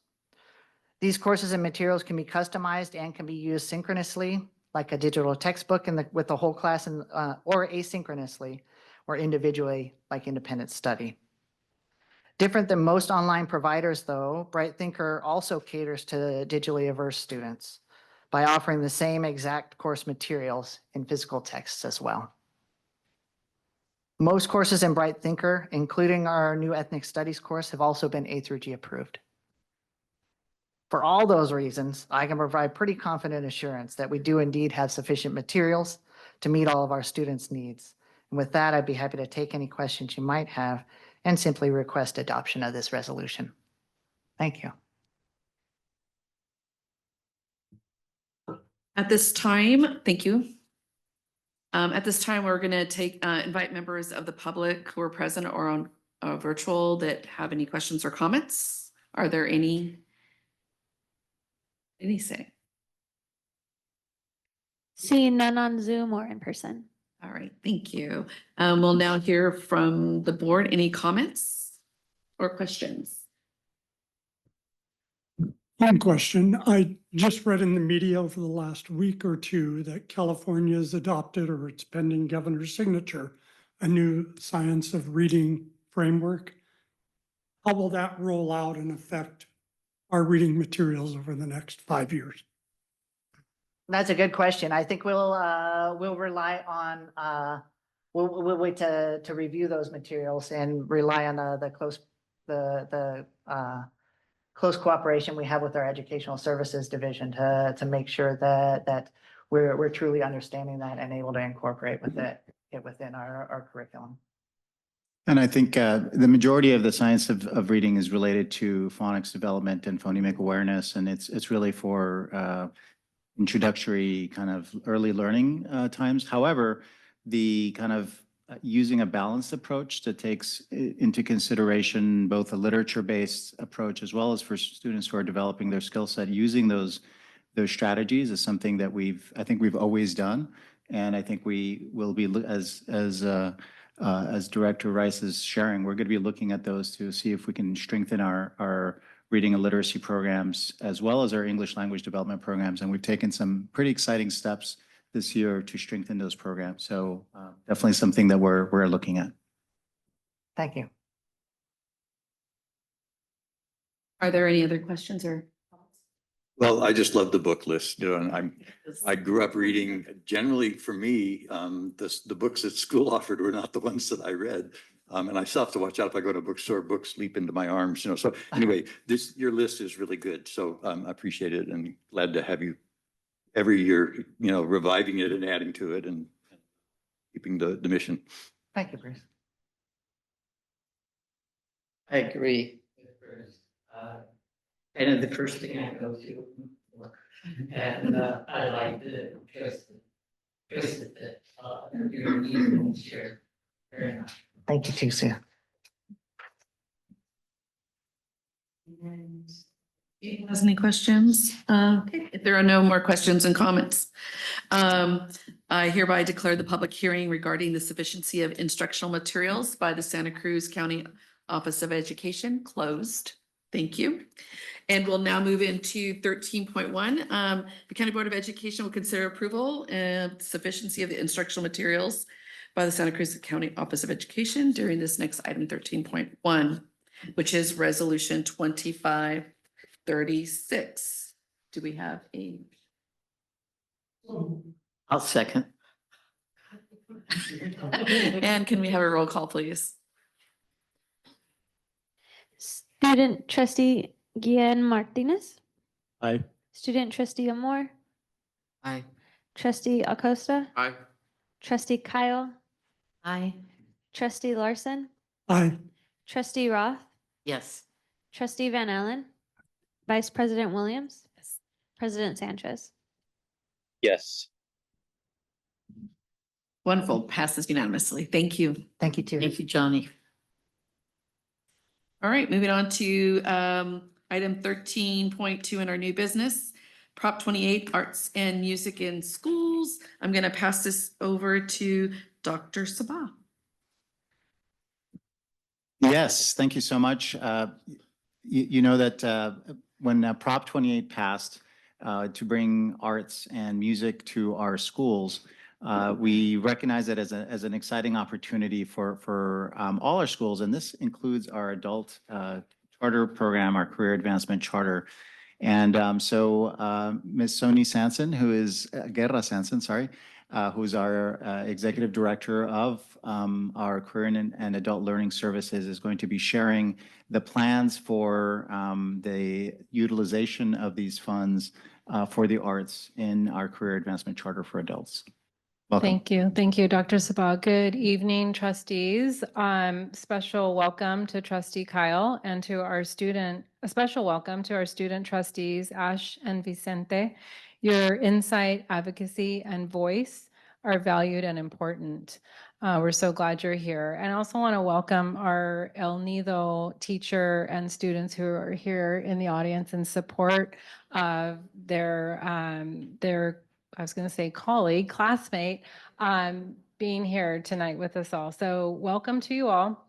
These courses and materials can be customized and can be used synchronously, like a digital textbook with the whole class, or asynchronously, or individually, like independent study. Different than most online providers, though, Bright Thinker also caters to digitally averse students by offering the same exact course materials in physical texts as well. Most courses in Bright Thinker, including our new ethnic studies course, have also been A through G approved. For all those reasons, I can provide pretty confident assurance that we do indeed have sufficient materials to meet all of our students' needs. And with that, I'd be happy to take any questions you might have and simply request adoption of this resolution. Thank you. At this time, thank you. At this time, we're going to invite members of the public who are present or on virtual that have any questions or comments. Are there any say? Seeing none on Zoom or in person. All right, thank you. We'll now hear from the board. Any comments or questions? One question. I just read in the media over the last week or two that California has adopted, or it's pending governor's signature, a new science of reading framework. How will that roll out and affect our reading materials over the next 5 years? That's a good question. I think we'll rely on, we'll wait to review those materials and rely on the close cooperation we have with our Educational Services Division to make sure that we're truly understanding that and able to incorporate it within our curriculum. And I think the majority of the science of reading is related to phonics development and phonemic awareness, and it's really for introductory kind of early learning times. However, the kind of using a balanced approach that takes into consideration both a literature-based approach as well as for students who are developing their skill set, using those strategies is something that I think we've always done, and I think we will be as Director Rice is sharing, we're going to be looking at those to see if we can strengthen our reading and literacy programs as well as our English language development programs. And we've taken some pretty exciting steps this year to strengthen those programs. So definitely something that we're looking at. Thank you. Are there any other questions or? Well, I just love the book list, and I grew up reading, generally for me, the books that school offered were not the ones that I read. And I still have to watch out if I go to a bookstore, books leap into my arms, So anyway, your list is really good. So I appreciate it and glad to have you every year, reviving it and adding to it and keeping the mission. Thank you, Bruce. I agree. And the first thing I go to, and I like the just that you're even share very much. Thank you, too, Sue. Anyone has any questions? Okay, if there are no more questions and comments, I hereby declare the public hearing regarding the sufficiency of instructional materials by the Santa Cruz County Office of Education closed. Thank you. And we'll now move into 13.1. The County Board of Education will consider approval and sufficiency of the instructional materials by the Santa Cruz County Office of Education during this next item 13.1, which is Resolution 2536. Do we have a? I'll second. And can we have a roll call, please? Student Trustee Guillen Martinez. Aye. Student Trustee Amor. Aye. Trustee Acosta. Aye. Trustee Kyle. Aye. Trustee Larson. Aye. Trustee Roth. Yes. Trustee Van Allen. Vice President Williams. President Sanchez. Yes. Wonderful. Passes unanimously. Thank you. Thank you, too. Thank you, Johnny. All right, moving on to item 13.2 in our new business, Prop 28, Arts and Music in Schools. I'm going to pass this over to Dr. Sabah. Yes, thank you so much. You know that when Prop 28 passed to bring arts and music to our schools, we recognize it as an exciting opportunity for all our schools, and this includes our adult charter program, our career advancement charter. And so Ms. Soni Sanson, Guerra Sanson, sorry, who's our executive director of our career and adult learning services, is going to be sharing the plans for the utilization of these funds for the arts in our career advancement charter for adults. Welcome. Thank you. Thank you, Dr. Sabah. Good evening, trustees. Special welcome to Trustee Kyle and to a special welcome to our student trustees, Ash and Vicente. Your insight, advocacy, and voice are valued and important. We're so glad you're here. And I also want to welcome our El Nido teacher and students who are here in the audience in support of their I was going to say colleague, classmate, being here tonight with us all. So welcome to you all.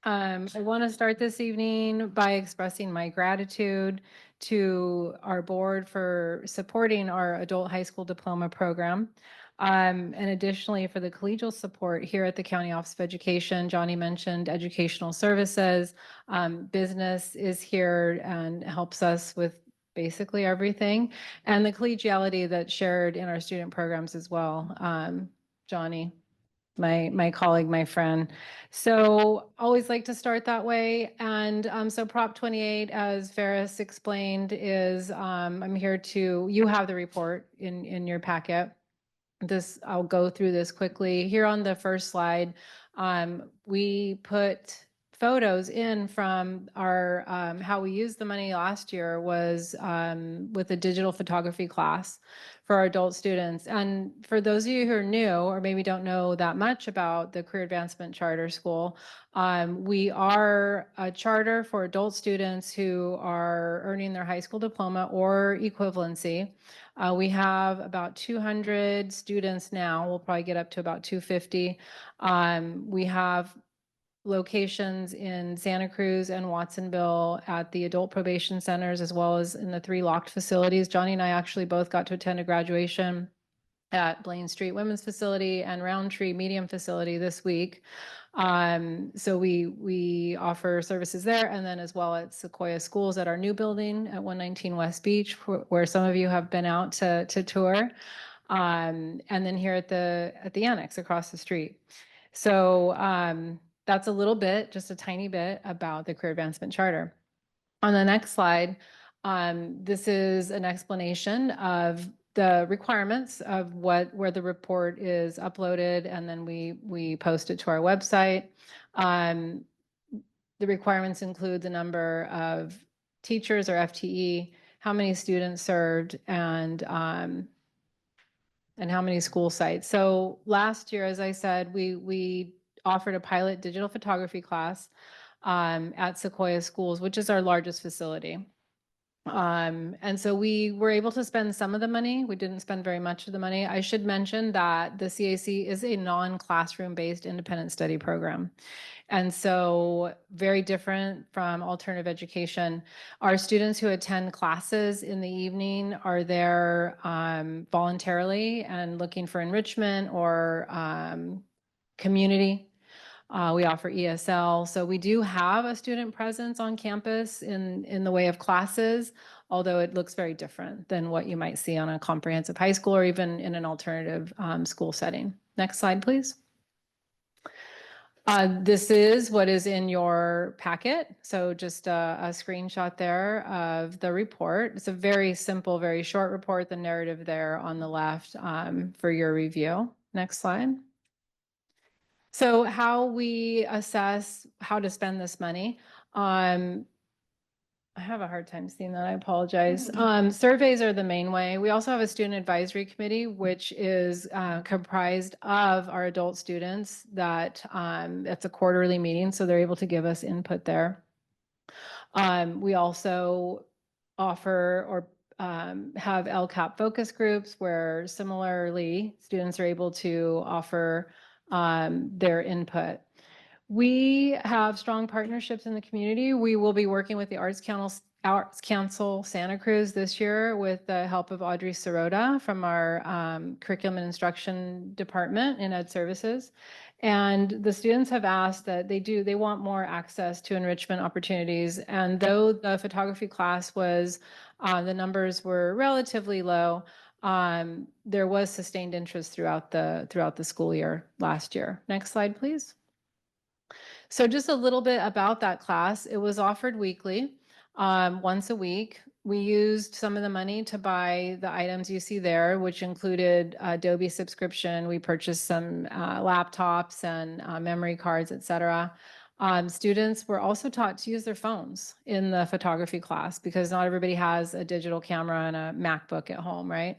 I want to start this evening by expressing my gratitude to our board for supporting our adult high school diploma program. And additionally, for the collegial support here at the County Office of Education. Johnny mentioned educational services. Business is here and helps us with basically everything, and the collegiality that's shared in our student programs as well. Johnny, my colleague, my friend. So always like to start that way. And so Prop 28, as Ferris explained, is I'm here to, you have the report in your packet. I'll go through this quickly. Here on the first slide, we put photos in from our, how we used the money last year was with a digital photography class for our adult students. And for those of you who are new or maybe don't know that much about the Career Advancement Charter School, we are a charter for adult students who are earning their high school diploma or equivalency. We have about 200 students now. We'll probably get up to about 250. We have locations in Santa Cruz and Watsonville at the adult probation centers, as well as in the 3 locked facilities. Johnny and I actually both got to attend a graduation at Blaine Street Women's Facility and Roundtree Medium Facility this week. So we offer services there, and then as well at Sequoia Schools at our new building at 119 West Beach, where some of you have been out to tour, and then here at the annex across the street. So that's a little bit, just a tiny bit about the Career Advancement Charter. On the next slide, this is an explanation of the requirements of where the report is uploaded, and then we post it to our website. The requirements include the number of teachers or FTE, how many students served, and how many school sites. So last year, as I said, we offered a pilot digital photography class at Sequoia Schools, which is our largest facility. And so we were able to spend some of the money. We didn't spend very much of the money. I should mention that the CAC is a non-classroom based independent study program. And so very different from alternative education. Our students who attend classes in the evening are there voluntarily and looking for enrichment or community. We offer ESL. So we do have a student presence on campus in the way of classes, although it looks very different than what you might see on a comprehensive high school or even in an alternative school setting. Next slide, please. This is what is in your packet. So just a screenshot there of the report. It's a very simple, very short report, the narrative there on the left for your review. Next slide. So how we assess how to spend this money. I have a hard time seeing that, I apologize. Surveys are the main way. We also have a student advisory committee, which is comprised of our adult students that it's a quarterly meeting, so they're able to give us input there. We also offer or have LCAP focus groups where similarly students are able to offer their input. We have strong partnerships in the community. We will be working with the Arts Council Santa Cruz this year with the help of Audrey Sirota from our Curriculum and Instruction Department in Ed Services. And the students have asked that they want more access to enrichment opportunities. And though the photography class was, the numbers were relatively low, there was sustained interest throughout the school year last year. Next slide, please. So just a little bit about that class. It was offered weekly, once a week. We used some of the money to buy the items you see there, which included Adobe subscription. We purchased some laptops and memory cards, etc. Students were also taught to use their phones in the photography class because not everybody has a digital camera and a MacBook at home, right?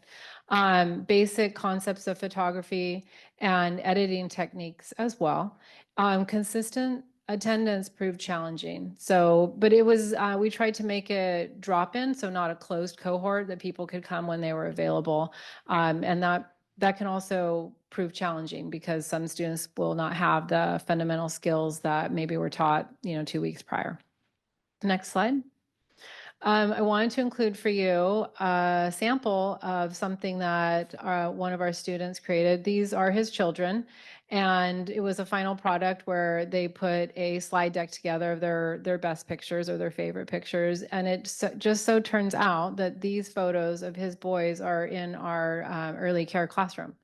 Basic concepts of photography and editing techniques as well. Consistent attendance proved challenging. So, but it was, we tried to make it drop-in, so not a closed cohort, that people could come when they were available. And that can also prove challenging because some students will not have the fundamental skills that maybe were taught, 2 weeks prior. Next slide. I wanted to include for you a sample of something that one of our students created. These are his children, and it was a final product where they put a slide deck together of their best pictures or their favorite pictures. And it just so turns out that these photos of his boys are in our early care classroom.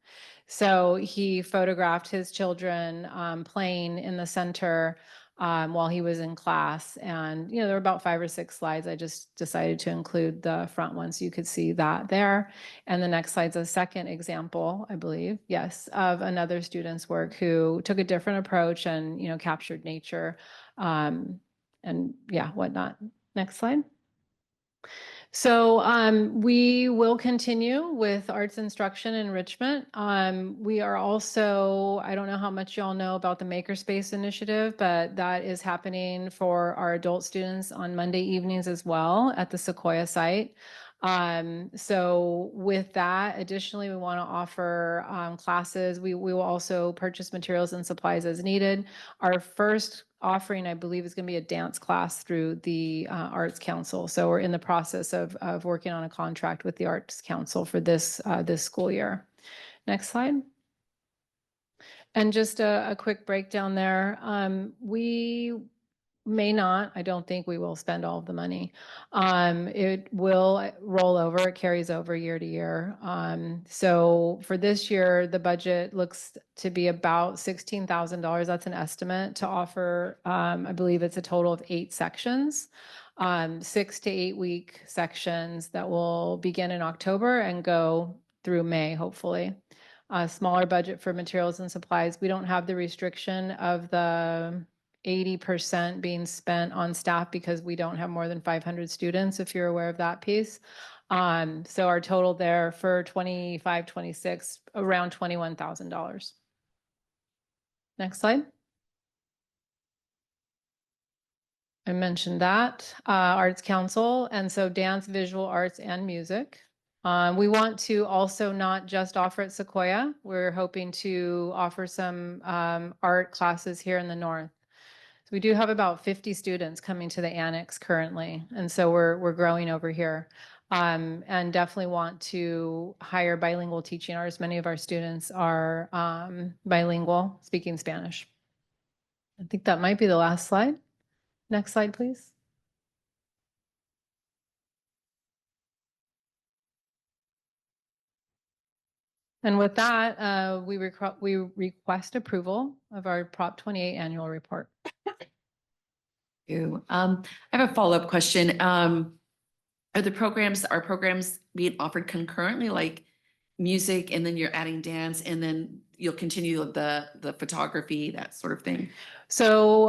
So he photographed his children playing in the center while he was in class. And, there were about 5 or 6 slides. I just decided to include the front one so you could see that there. And the next slide's a second example, I believe, yes, of another student's work who took a different approach and, captured nature and whatnot. Next slide. So we will continue with arts instruction enrichment. We are also, I don't know how much y'all know about the Makerspace initiative, but that is happening for our adult students on Monday evenings as well at the Sequoia site. So with that, additionally, we want to offer classes. We will also purchase materials and supplies as needed. Our first offering, I believe, is going to be a dance class through the Arts Council. So we're in the process of working on a contract with the Arts Council for this school year. Next slide. And just a quick breakdown there. We may not, I don't think we will spend all of the money. It will roll over, it carries over year to year. So for this year, the budget looks to be about $16,000. That's an estimate to offer, I believe it's a total of 8 sections, 6 to 8 week sections that will begin in October and go through May, hopefully. A smaller budget for materials and supplies. We don't have the restriction of the 80% being spent on staff because we don't have more than 500 students, if you're aware of that piece. So our total there for 25, 26, around $21,000. Next slide. I mentioned that, Arts Council, and so dance, visual arts, and music. We want to also not just offer at Sequoia. We're hoping to offer some art classes here in the north. So we do have about 50 students coming to the annex currently, and so we're growing over here, and definitely want to hire bilingual teaching artists. Many of our students are bilingual, speaking Spanish. I think that might be the last slide. Next slide, please. And with that, we request approval of our Prop 28 annual report. I have a follow-up question. Are programs being offered concurrently, like music, and then you're adding dance, and then you'll continue the photography, that sort of thing? So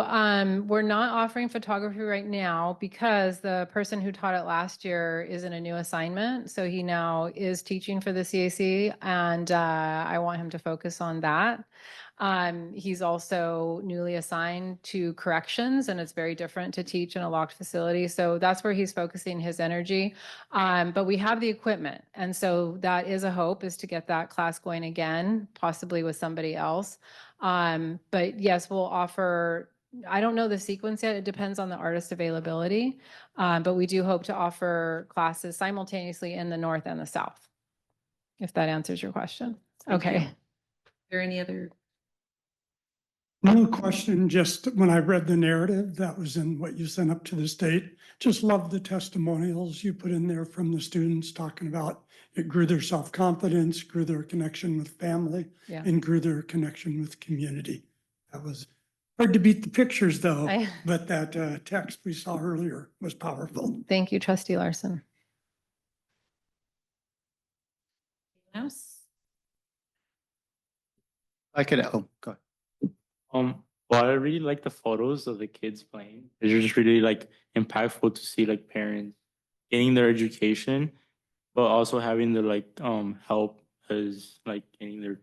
we're not offering photography right now because the person who taught it last year is in a new assignment. So he now is teaching for the CAC, and I want him to focus on that. He's also newly assigned to corrections, and it's very different to teach in a locked facility. So that's where he's focusing his energy. But we have the equipment. And so that is a hope, is to get that class going again, possibly with somebody else. But yes, we'll offer, I don't know the sequence yet. It depends on the artist availability. But we do hope to offer classes simultaneously in the north and the south, if that answers your question. Okay. Is there any other? No question, just when I read the narrative that was in what you sent up to the state, just loved the testimonials you put in there from the students talking about it grew their self-confidence, grew their connection with family, Yeah. and grew their connection with community. That was hard to beat the pictures though, but that text we saw earlier was powerful. Thank you, Trustee Larson. Anyone else? I could, oh, go ahead. Well, I really like the photos of the kids playing. It's just really like impactful to see like parents getting their education, but also having the like help as like getting their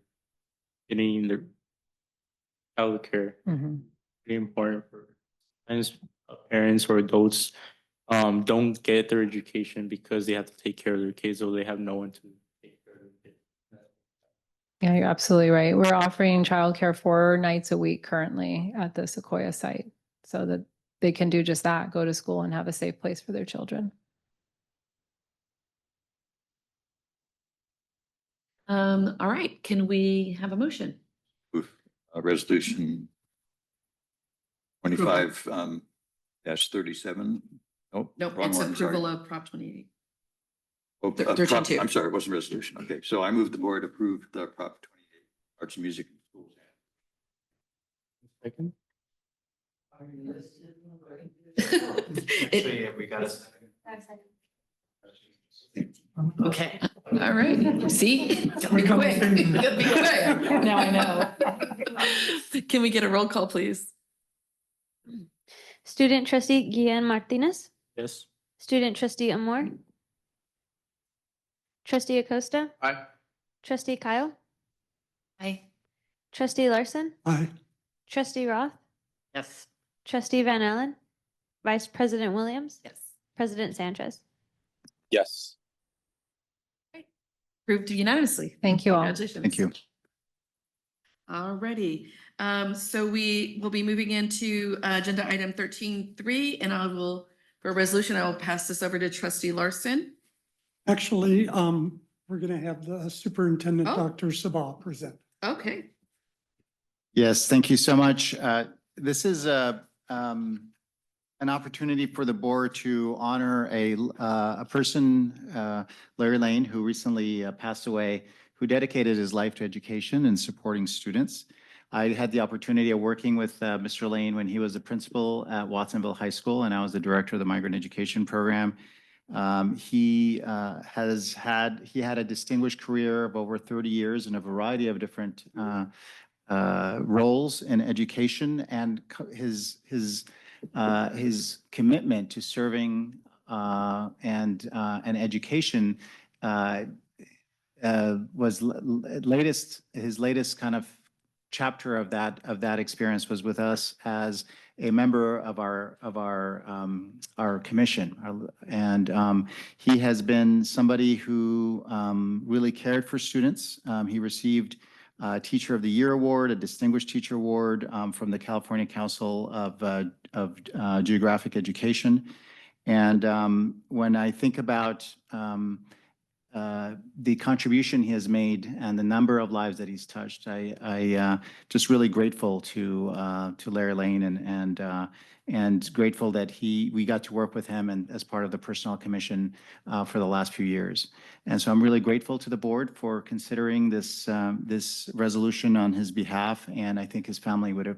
childcare. Mm-hmm. Really important for parents or adults don't get their education because they have to take care of their kids, or they have no one to take care of their kids. Yeah, you're absolutely right. We're offering childcare 4 nights a week currently at the Sequoia site, so that they can do just that, go to school and have a safe place for their children. All right, can we have a motion? Resolution 25 dash 37. Nope. Nope, wrong it's one, sorry. approval of Prop 28. Oh, Thir- Prop- 13-2. I'm sorry, it wasn't resolution. Okay, so I move the board approve the Prop 28 Arts and Music in Schools. Second. It- we got a second. Okay, all right, see? Gotta be quick. Gotta be quick. Now I know. Can we get a roll call, please? Student trustee Guillen Martinez, Yes. student trustee Amor, trustee Acosta, Aye. trustee Kyle, Aye. trustee Larson, Aye. trustee Roth, Yes. trustee Van Allen, vice president Williams, Yes. president Sanchez. Yes. Approved unanimously. Thank you all. Congratulations. Thank you. Alrighty, so we will be moving into agenda item 13.3, and I will, for a resolution, I will pass this over to trustee Larson. Actually, we're going to have the superintendent, Oh. Dr. Sabah, present. Okay. Yes, thank you so much. This is an opportunity for the board to honor a person, Larry Lane, who recently passed away, who dedicated his life to education and supporting students. I had the opportunity of working with Mr. Lane when he was the principal at Watsonville High School, and I was the director of the migrant education program. He had a distinguished career of over 30 years in a variety of different roles in education, and his commitment to serving and education was his latest kind of chapter of that experience was with us as a member of our commission. And he has been somebody who really cared for students. He received Teacher of the Year Award, a Distinguished Teacher Award from the California Council of Geographic Education. And when I think about the contribution he has made and the number of lives that he's touched, I just really grateful to Larry Lane and grateful that we got to work with him and as part of the Personnel Commission for the last few years. And so I'm really grateful to the board for considering this resolution on his behalf, and I think his family would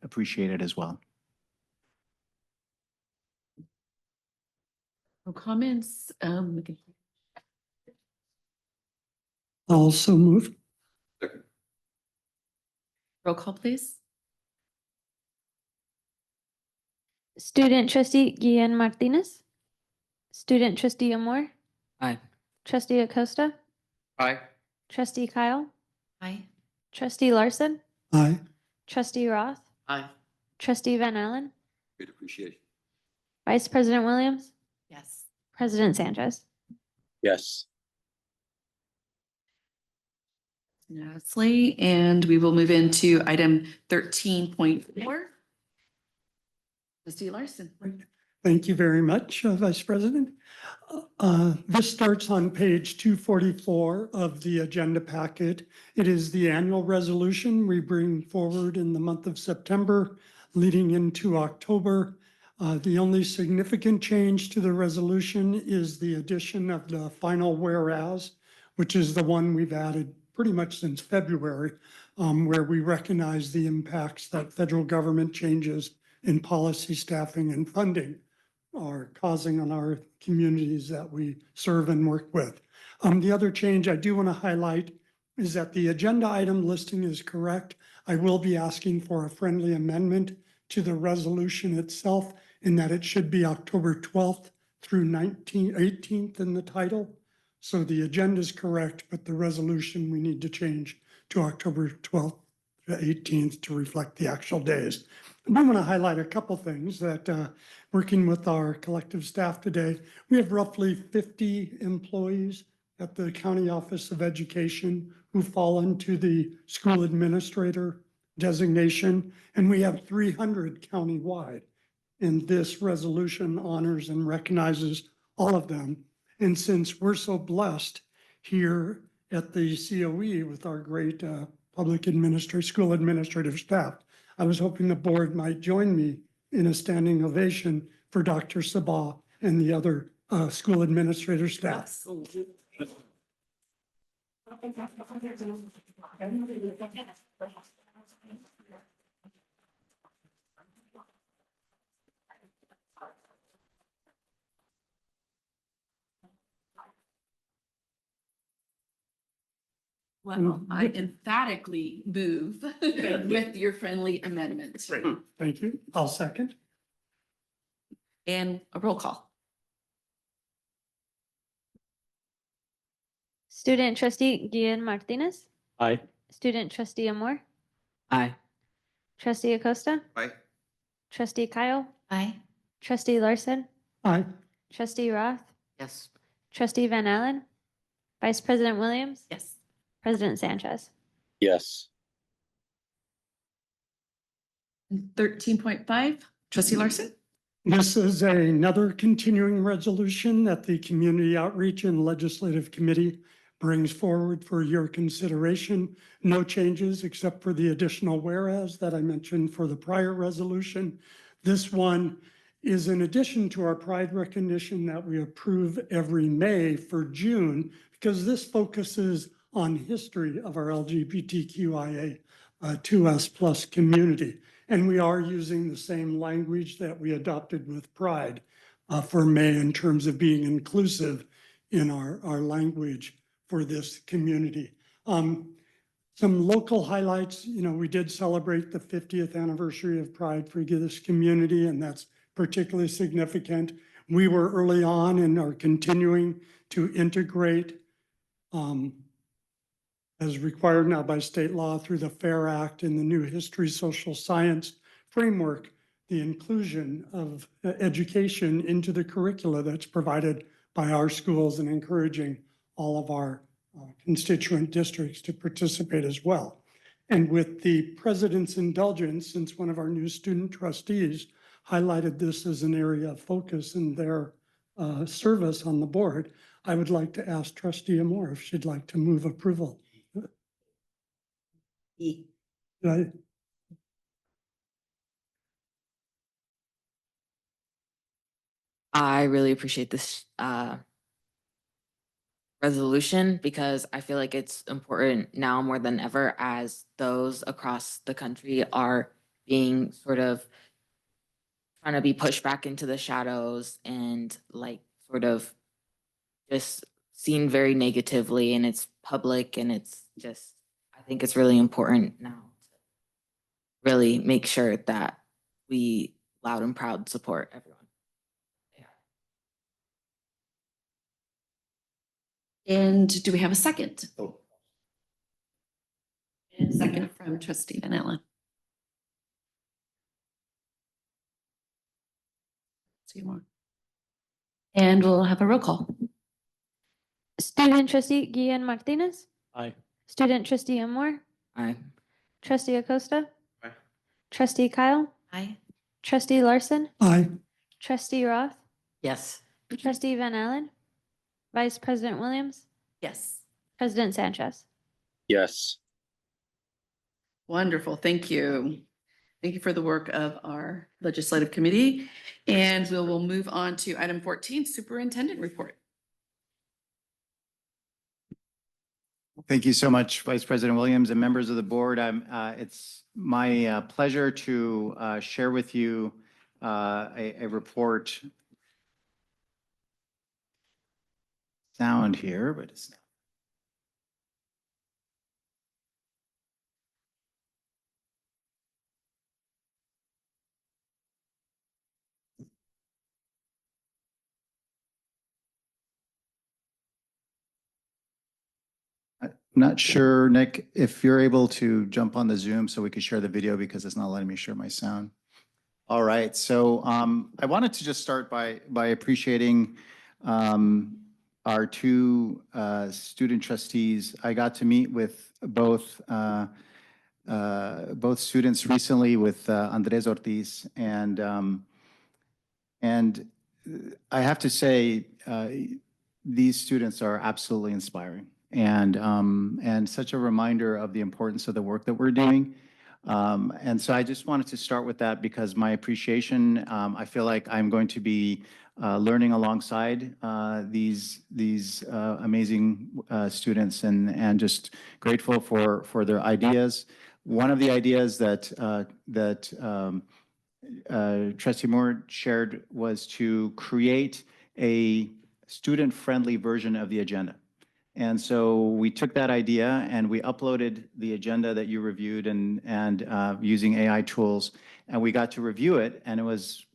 appreciate it as well. No comments. We can- Also moved. Roll call, please. Student trustee Guillen Martinez, student trustee Amor, Aye. trustee Acosta, Aye. trustee Kyle, Aye. trustee Larson, Aye. trustee Roth, Aye. trustee Van Allen, Great appreciation. vice president Williams, Yes. president Sanchez. Yes. Lastly, and we will move into item 13.4. Trustee Larson. Thank you very much, Vice President. This starts on page 244 of the agenda packet. It is the annual resolution we bring forward in the month of September, leading into October. The only significant change to the resolution is the addition of the final whereas, which is the one we've added pretty much since February, where we recognize the impacts that federal government changes in policy, staffing, and funding are causing on our communities that we serve and work with. The other change I do want to highlight is that the agenda item listing is correct. I will be asking for a friendly amendment to the resolution itself in that it should be October 12th through 18th in the title. So the agenda is correct, but the resolution we need to change to October 12th to 18th to reflect the actual days. And I want to highlight a couple things that working with our collective staff today, we have roughly 50 employees at the County Office of Education who fall into the school administrator designation, and we have 300 countywide. And this resolution honors and recognizes all of them. And since we're so blessed here at the COE with our great school administrative staff. I was hoping the board might join me in a standing ovation for Dr. Sabah and the other school administrator staff. Absolutely. Well, I emphatically move with your friendly amendment. Great. Thank you. I'll second. And a roll call. Student trustee Gian Martinez, Aye. student trustee Amor, Aye. trustee Acosta, Aye. trustee Kyle, Aye. trustee Larson, Aye. trustee Roth, Yes. trustee Van Allen, vice president Williams, Yes. president Sanchez. Yes. 13.5, trustee Larson. This is another continuing resolution that the Community Outreach and Legislative Committee brings forward for your consideration. No changes except for the additional whereas that I mentioned for the prior resolution. This one is in addition to our Pride recognition that we approve every May for June, because this focuses on history of our LGBTQIA 2S+ community. And we are using the same language that we adopted with Pride for May in terms of being inclusive in our language for this community. Some local highlights, we did celebrate the 50th anniversary of Pride for this community, and that's particularly significant. We were early on and are continuing to integrate as required now by state law through the FAIR Act and the new history social science framework, the inclusion of education into the curricula that's provided by our schools and encouraging all of our constituent districts to participate as well. And with the president's indulgence, since one of our new student trustees highlighted this as an area of focus in their service on the board, I would like to ask trustee Amor if she'd like to move approval. Right. I really appreciate this resolution because I feel like it's important now more than ever as those across the country are being sort of trying to be pushed back into the shadows and like sort of just seen very negatively, and it's public, and it's just, I think it's really important now to really make sure that we loud and proud support everyone. And do we have a second? And a second from trustee Van Allen. See more. And we'll have a roll call. Student trustee Gian Martinez, Aye. student trustee Amor, Aye. trustee Acosta, Aye. trustee Kyle, Aye. trustee Larson, Aye. trustee Roth, Yes. trustee Van Allen, vice president Williams, Yes. president Sanchez. Yes. Wonderful. Thank you. Thank you for the work of our legislative committee. And we will move on to item 14, superintendent report. Thank you so much, Vice President Williams and members of the board. It's my pleasure to share with you a report. Sound here, but it's not. I'm not sure, Nick, if you're able to jump on the Zoom so we could share the video because it's not letting me share my sound. All right, so I wanted to just start by appreciating our two student trustees. I got to meet with both students recently with Andres Ortiz, and I have to say these students are absolutely inspiring. and such a reminder of the importance of the work that we're doing. And so I just wanted to start with that because my appreciation, I feel like I'm going to be learning alongside these amazing students and just grateful for their ideas. One of the ideas that Trustee Moore shared was to create a student-friendly version of the agenda. And so we took that idea and we uploaded the agenda that you reviewed and using AI tools, and we got to review it, and it was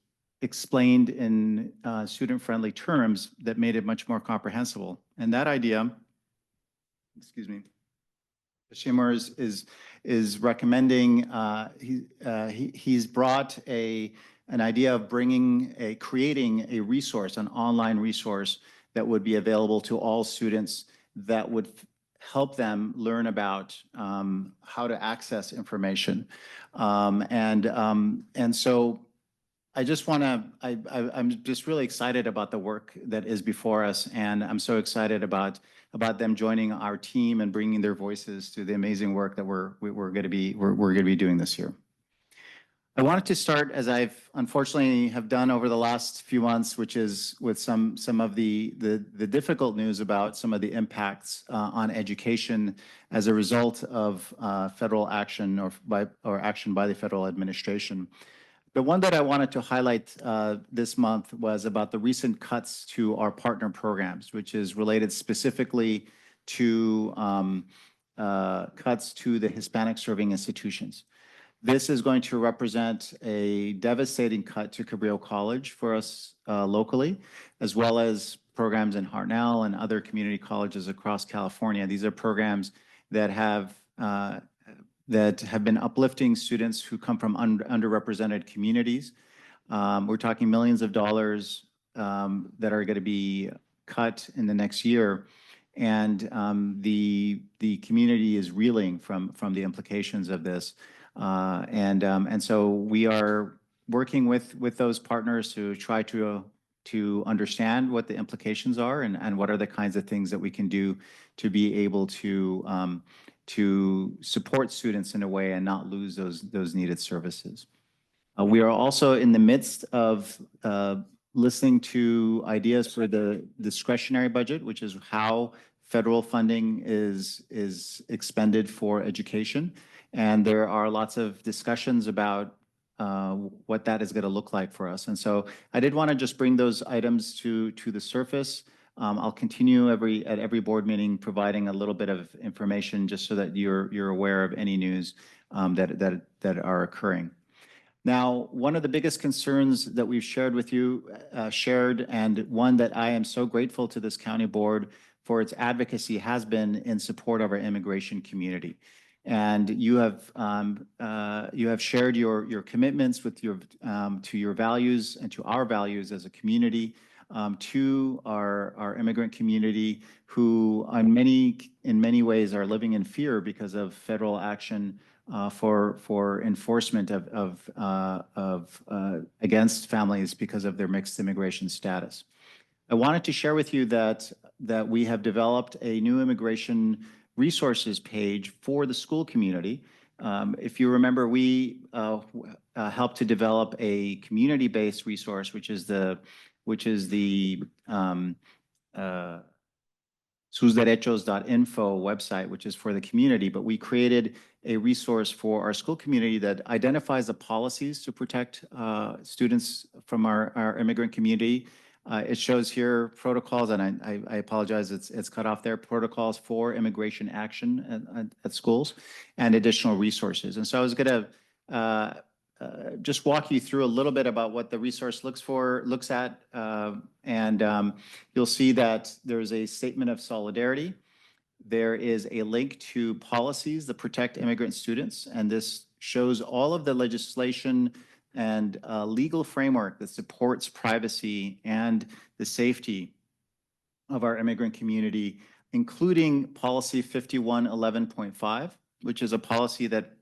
explained in student-friendly terms that made it much more comprehensible. And that idea, excuse me, Shimmer is recommending. He's brought an idea of creating a resource, an online resource that would be available to all students that would help them learn about how to access information. And so I just want to, I'm just really excited about the work that is before us, and I'm so excited about them joining our team and bringing their voices to the amazing work that we're going to be doing this year. I wanted to start, as I've unfortunately have done over the last few months, which is with some of the difficult news about some of the impacts on education as a result of federal action or action by the federal administration. The one that I wanted to highlight this month was about the recent cuts to our partner programs, which is related specifically to cuts to the Hispanic serving institutions. This is going to represent a devastating cut to Cabrillo College for us locally, as well as programs in Hartnell and other community colleges across California. These are programs that have been uplifting students who come from underrepresented communities. We're talking millions of dollars that are going to be cut in the next year. And the community is reeling from the implications of this. And so we are working with those partners to try to understand what the implications are and what are the kinds of things that we can do to be able to support students in a way and not lose those needed services. We are also in the midst of listening to ideas for the discretionary budget, which is how federal funding is expended for education. And there are lots of discussions about what that is going to look like for us. And so I did want to just bring those items to the surface. I'll continue at every board meeting providing a little bit of information just so that you're aware of any news that are occurring. Now, one of the biggest concerns that we've shared with you, and one that I am so grateful to this county board for its advocacy, has been in support of our immigration community. And you have shared your commitments with to your values and to our values as a community, to our immigrant community, who in many ways are living in fear because of federal action for enforcement against families because of their mixed immigration status. I wanted to share with you that we have developed a new immigration resources page for the school community. If you remember, we helped to develop a community-based resource, which is the susderechos.info website, which is for the community. But we created a resource for our school community that identifies the policies to protect students from our immigrant community. It shows here protocols, and I apologize, it's cut off there, protocols for immigration action at schools and additional resources. And so I was going to just walk you through a little bit about what the resource looks at. You'll see that there's a statement of solidarity. There is a link to policies that protect immigrant students, and this shows all of the legislation and legal framework that supports privacy and the safety of our immigrant community, including policy 5111.5, which is a policy that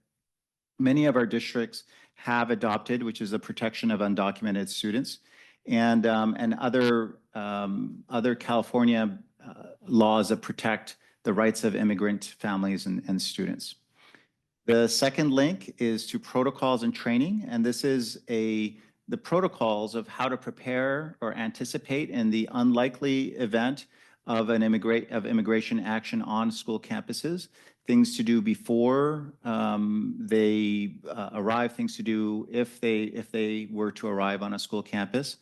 many of our districts have adopted, which is the protection of undocumented students, and other California laws that protect the rights of immigrant families and students. The second link is to protocols and training, and this is the protocols of how to prepare or anticipate in the unlikely event of immigration action on school campuses, things to do before they arrive, things to do if they were to arrive on a school campus.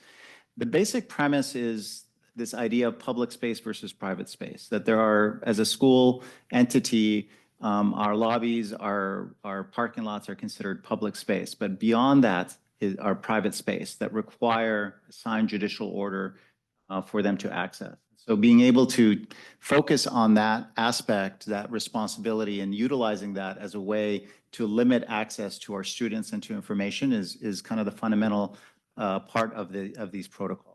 The basic premise is this idea of public space versus private space, that there are, as a school entity, our lobbies, our parking lots are considered public space, but beyond that is our private space that require signed judicial order for them to access. So being able to focus on that aspect, that responsibility, and utilizing that as a way to limit access to our students and to information is kind of the fundamental part of these protocols.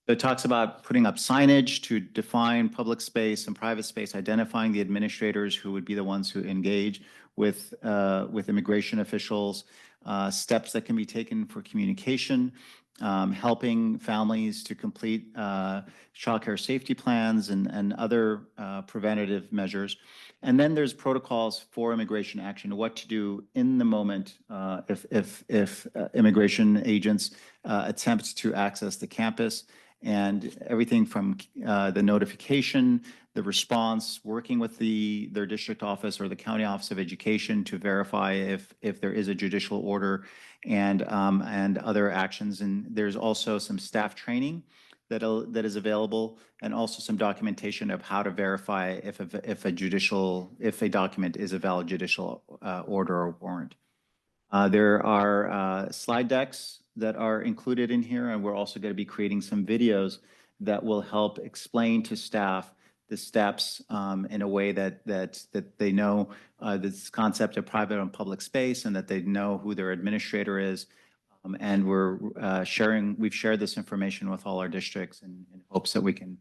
So it talks about putting up signage to define public space and private space, identifying the administrators who would be the ones who engage with immigration officials, steps that can be taken for communication, helping families to complete childcare safety plans and other preventative measures. And then there's protocols for immigration action, what to do in the moment if immigration agents attempt to access the campus, and everything from the notification, the response, working with their district office or the county office of education to verify if there is a judicial order, and other actions. And there's also some staff training that is available, and also some documentation of how to verify if a document is a valid judicial order or warrant. There are slide decks that are included in here, and we're also going to be creating some videos that will help explain to staff the steps in a way that they know this concept of private and public space, and that they know who their administrator is. And we've shared this information with all our districts in hopes that we can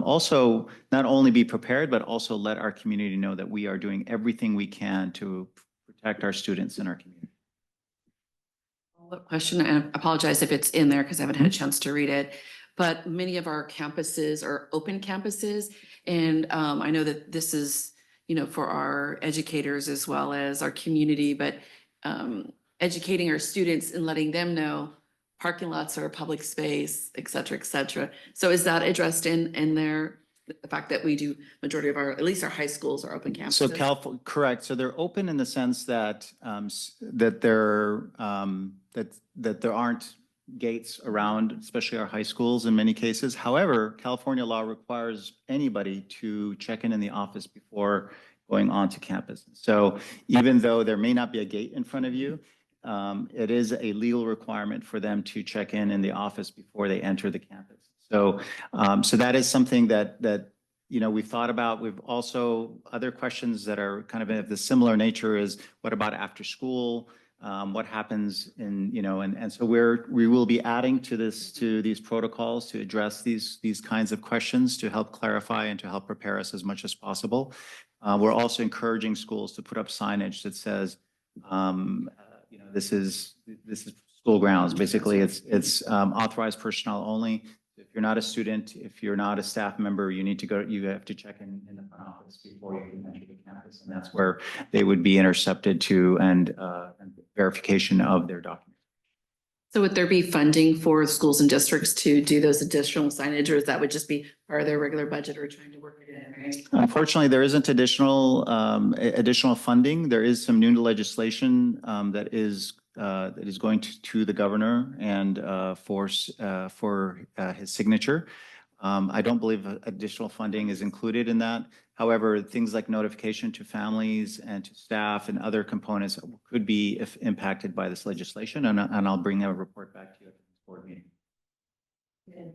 also not only be prepared, but also let our community know that we are doing everything we can to protect our students in our community. Question, and I apologize if it's in there because I haven't had a chance to read it, but many of our campuses are open campuses. And I know that this is, for our educators as well as our community, but educating our students and letting them know parking lots are a public space, et cetera, et cetera. So is that addressed in there? The fact that we do majority of at least our high schools are open campuses? So correct. So they're open in the sense that that there aren't gates around, especially our high schools in many cases. However, California law requires anybody to check in the office before going onto campus. So even though there may not be a gate in front of you, it is a legal requirement for them to check in the office before they enter the campus. So, so that is something that we've thought about. We've also other questions that are kind of the similar nature is what about after school? What happens in and so we will be adding to these protocols to address these kinds of questions to help clarify and to help prepare us as much as possible. We're also encouraging schools to put up signage that says, this is school grounds. Basically, it's authorized personnel only. If you're not a student, if you're not a staff member, you have to check in the front office before you can enter the campus, and that's where they would be intercepted to and verification of their documents. So would there be funding for schools and districts to do those additional signage, or is that would just be part of their regular budget, or trying to work it in? Right? Unfortunately, there isn't additional funding. There is some new legislation that is going to the governor and for his signature. I don't believe additional funding is included in that. However, things like notification to families and to staff and other components could be impacted by this legislation, and I'll bring a report back to you at the board meeting. Good.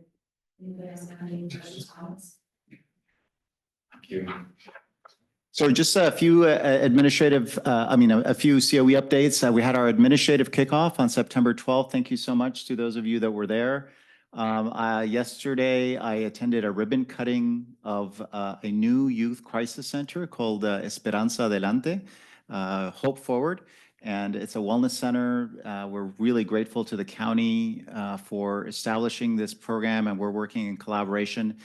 Anybody else have any questions, comments? Thank you. So just a few a few COE updates. We had our administrative kickoff on September 12th. Thank you so much to those of you that were there. Yesterday, I attended a ribbon cutting of a new youth crisis center called Esperanza Adelante, Hope Forward. And it's a wellness center. We're really grateful to the county for establishing this program, and we're working in collaboration.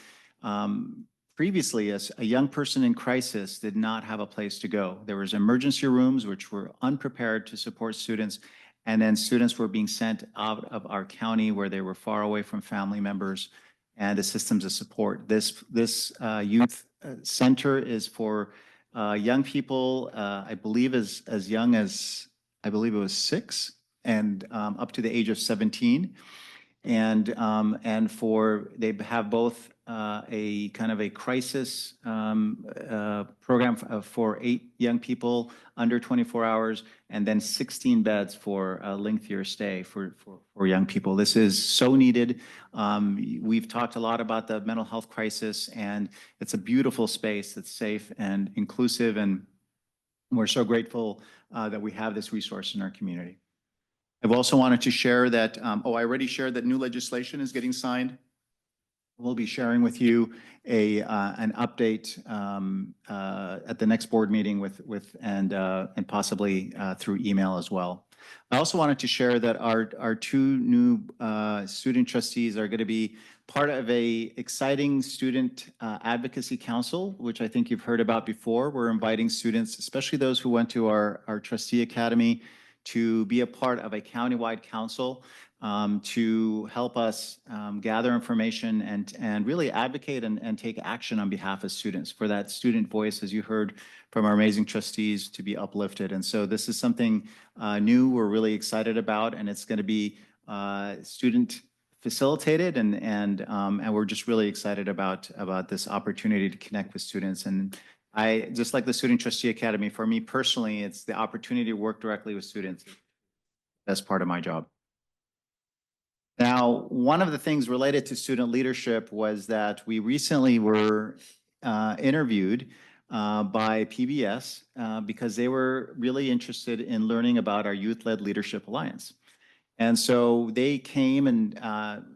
previously, as a young person in crisis did not have a place to go. There was emergency rooms which were unprepared to support students, and then students were being sent out of our county where they were far away from family members and the systems of support. This youth center is for young people, I believe as young as, I believe it was 6 and up to the age of 17. And for, they have both a kind of a crisis program for 8 young people under 24 hours, and then 16 beds for a lengthier stay for young people. This is so needed. We've talked a lot about the mental health crisis, and it's a beautiful space that's safe and inclusive, and we're so grateful that we have this resource in our community. I've also wanted to share that, I already shared that new legislation is getting signed. We'll be sharing with you an update at the next board meeting and possibly through email as well. I also wanted to share that our 2 new student trustees are going to be part of a exciting student advocacy council, which I think you've heard about before. We're inviting students, especially those who went to our trustee academy, to be a part of a countywide council to help us gather information and really advocate and take action on behalf of students, for that student voice, as you heard from our amazing trustees, to be uplifted. And so this is something new we're really excited about, and it's going to be student facilitated, and we're just really excited about this opportunity to connect with students. And I, just like the Student Trustee Academy, for me personally, it's the opportunity to work directly with students. That's part of my job. Now, one of the things related to student leadership was that we recently were interviewed by PBS because they were really interested in learning about our Youth-Led Leadership Alliance. And so they came and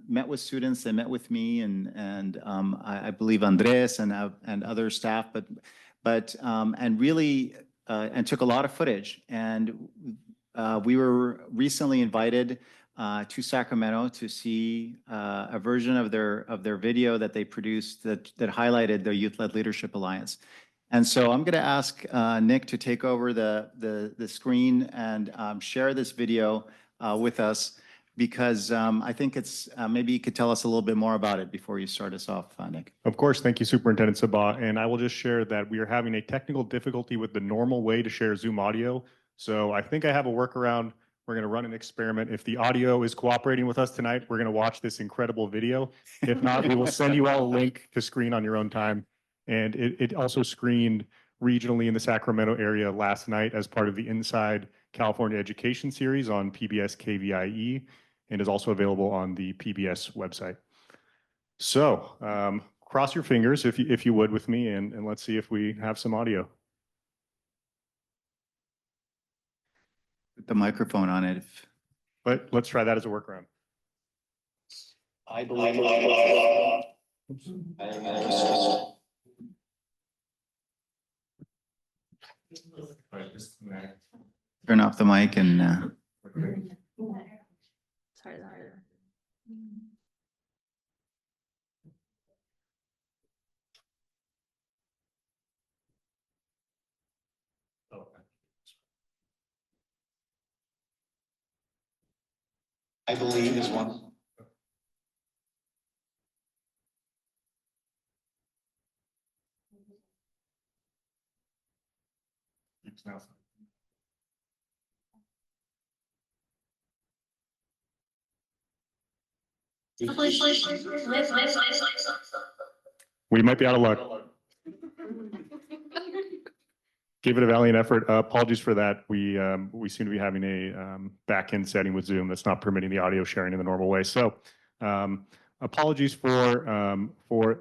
met with students. They met with me and I believe Andres and other staff, and really took a lot of footage. And we were recently invited to Sacramento to see a version of their video that they produced that highlighted the Youth-Led Leadership Alliance. And so I'm going to ask Nick to take over the screen and share this video with us, because I think it's maybe you could tell us a little bit more about it before you start us off, Nick. Of course. Thank you, Superintendent Sabah. And I will just share that we are having a technical difficulty with the normal way to share Zoom audio. So I think I have a workaround. We're going to run an experiment. If the audio is cooperating with us tonight, we're going to watch this incredible video. If not, we will send you all a link to screen on your own time. And it also screened regionally in the Sacramento area last night as part of the Inside California Education series on PBS KVIE, and is also available on the PBS website. So cross your fingers if you would with me, and let's see if we have some audio. Put the microphone on it. But let's try that as a workaround. I believe. Turn off the mic and. Sorry. I believe is one. We might be out of luck. Give it a valiant effort. Apologies for that. We seem to be having a back-end setting with Zoom that's not permitting the audio sharing in the normal way. So apologies for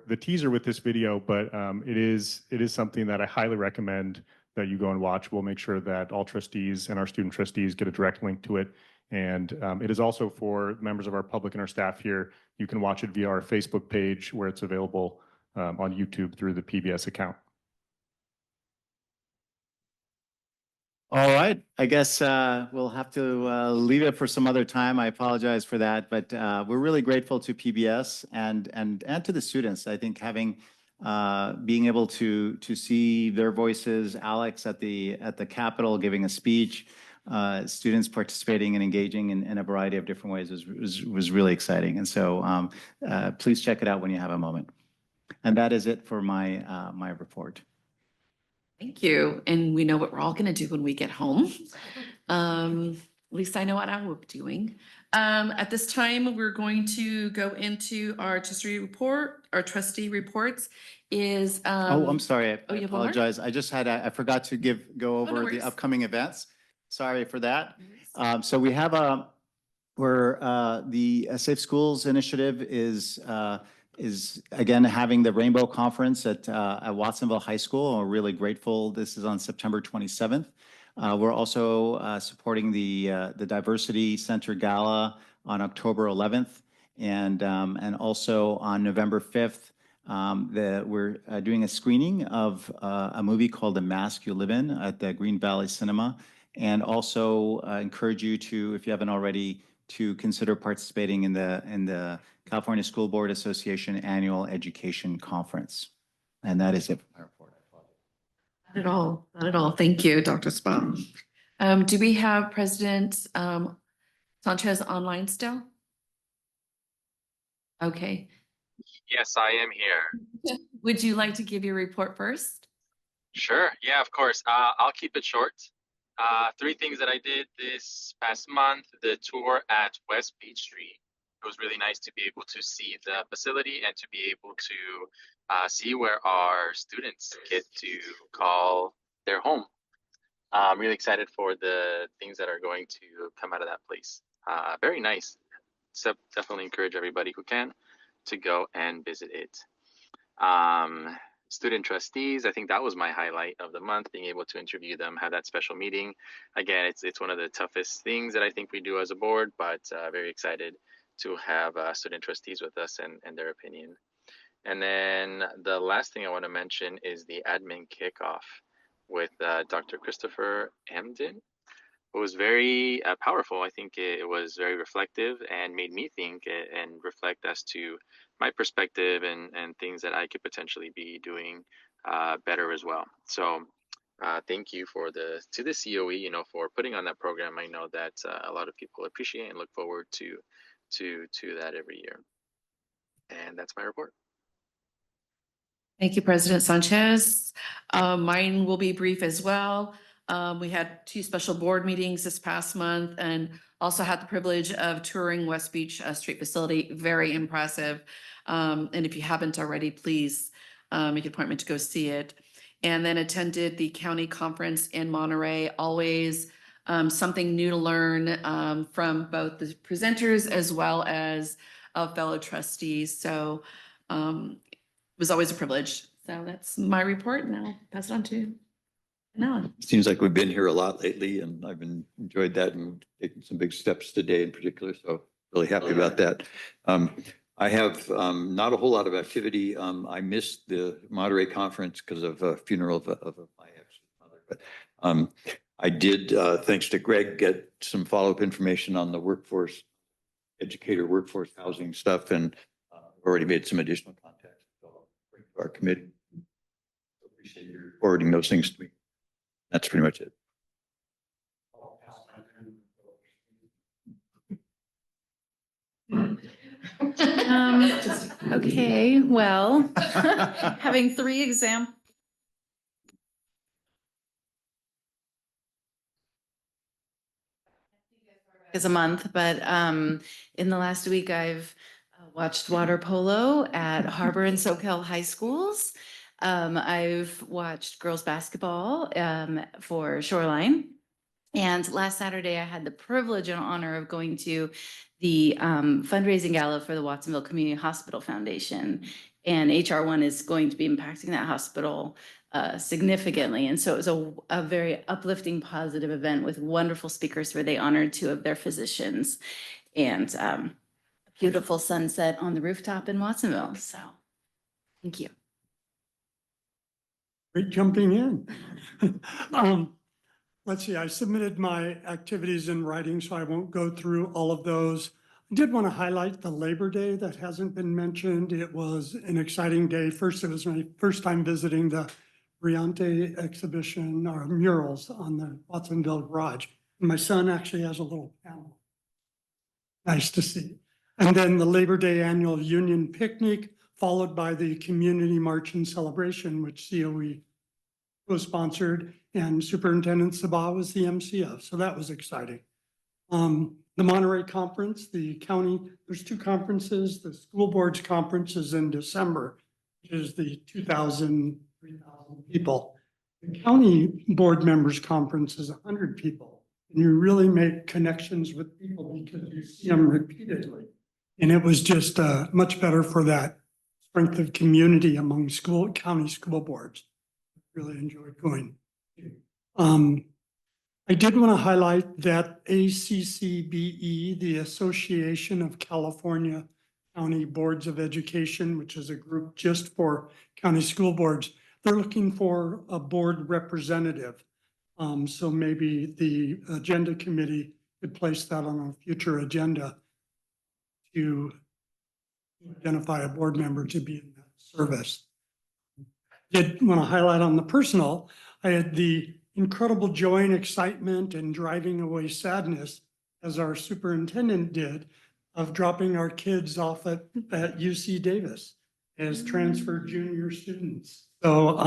the teaser with this video, but it is something that I highly recommend that you go and watch. We'll make sure that all trustees and our student trustees get a direct link to it. And it is also for members of our public and our staff here. You can watch it via our Facebook page, where it's available on YouTube through the PBS account. All right, I guess we'll have to leave it for some other time. I apologize for that, but we're really grateful to PBS and to the students. I think having being able to see their voices, Alex at the Capitol giving a speech, students participating and engaging in a variety of different ways was really exciting. And so please check it out when you have a moment. And that is it for my my report. Thank you. And we know what we're all going to do when we get home. At least I know what I will be doing. At this time, we're going to go into our trustee report. Our trustee reports is. Oh, I'm sorry. I you have one more? apologize. I just had, I forgot to go over the worries. upcoming events. Sorry for that. So we have the Safe Schools Initiative is again having the Rainbow Conference at Watsonville High School. We're really grateful. This is on September 27th. We're also supporting the Diversity Center Gala on October 11th, and also on November 5th. We're doing a screening of a movie called The Mask You Live In at the Green Valley Cinema, and also encourage you to, if you haven't already, to consider participating in the California School Board Association Annual Education Conference. And that is it for my report. Not at all. Not at all. Thank you, Dr. Spa. Do we have President Sanchez online still? Okay. Yes, I am here. Would you like to give your report first? Sure. Yeah, of course. I'll keep it short. 3 things that I did this past month: the tour at West Beach Street. It was really nice to be able to see the facility and to be able to see where our students get to call their home. I'm really excited for the things that are going to come out of that place. Very nice. So definitely encourage everybody who can to go and visit it. Student trustees, I think that was my highlight of the month, being able to interview them, have that special meeting. Again, it's one of the toughest things that I think we do as a board, but very excited to have student trustees with us and their opinion. And then the last thing I want to mention is the admin kickoff with Dr. Christopher Emden. It was very powerful. I think it was very reflective and made me think and reflect as to my perspective and things that I could potentially be doing better as well. So thank you to the COE, for putting on that program. I know that a lot of people appreciate and look forward to that every year. And that's my report. Thank you, President Sanchez. Mine will be brief as well. We had 2 special board meetings this past month and also had the privilege of touring West Beach Street facility. Very impressive. And if you haven't already, please make an appointment to go see it. And then attended the county conference in Monterey. Always something new to learn from both the presenters as well as fellow trustees. So it was always a privilege. So that's my report. Now pass it on to Alan. Seems like we've been here a lot lately, and I've enjoyed that and taken some big steps today in particular. So really happy about that. I have not a whole lot of activity. I missed the Monterey conference because of a funeral of my ex-mother, but I did, thanks to Greg, get some follow-up information on the workforce housing stuff, and already made some additional contacts with our committee. Appreciate you forwarding those things to me. That's pretty much it. Okay, well, having 3 examples. Is a month, but in the last week, I've watched water polo at Harbor and Soquel high schools. I've watched girls basketball for Shoreline. And last Saturday, I had the privilege and honor of going to the fundraising gala for the Watsonville Community Hospital Foundation. And HR1 is going to be impacting that hospital significantly. And so it was a very uplifting, positive event with wonderful speakers where they honored 2 of their physicians and a beautiful sunset on the rooftop in Watsonville. So thank you. Great jumping in. Let's see, I submitted my activities in writing, so I won't go through all of those. Did want to highlight the Labor Day that hasn't been mentioned. It was an exciting day. First, it was my first time visiting the Briante exhibition or murals on the Watsonville Garage. My son actually has a little panel. Nice to see. And then the Labor Day annual Union Picnic, followed by the Community March and Celebration, which COE co-sponsored, and Superintendent Sabah was the MC of. So that was exciting. The Monterey Conference, the county, there's two conferences. The school board's conference is in December, which is the 2,000, 3,000 people. The county board members conference is 100 people. And you really make connections with people because you see them repeatedly. And it was just much better for that strength of community among county school boards. Really enjoyed going. I did want to highlight that ACCBE, the Association of California County Boards of Education, which is a group just for county school boards, they're looking for a board representative. So maybe the agenda committee could place that on a future agenda to identify a board member to be in that service. Did want to highlight on the personal, I had the incredible joy and excitement and driving away sadness, as our superintendent did, of dropping our kids off at UC Davis as transferred junior students. So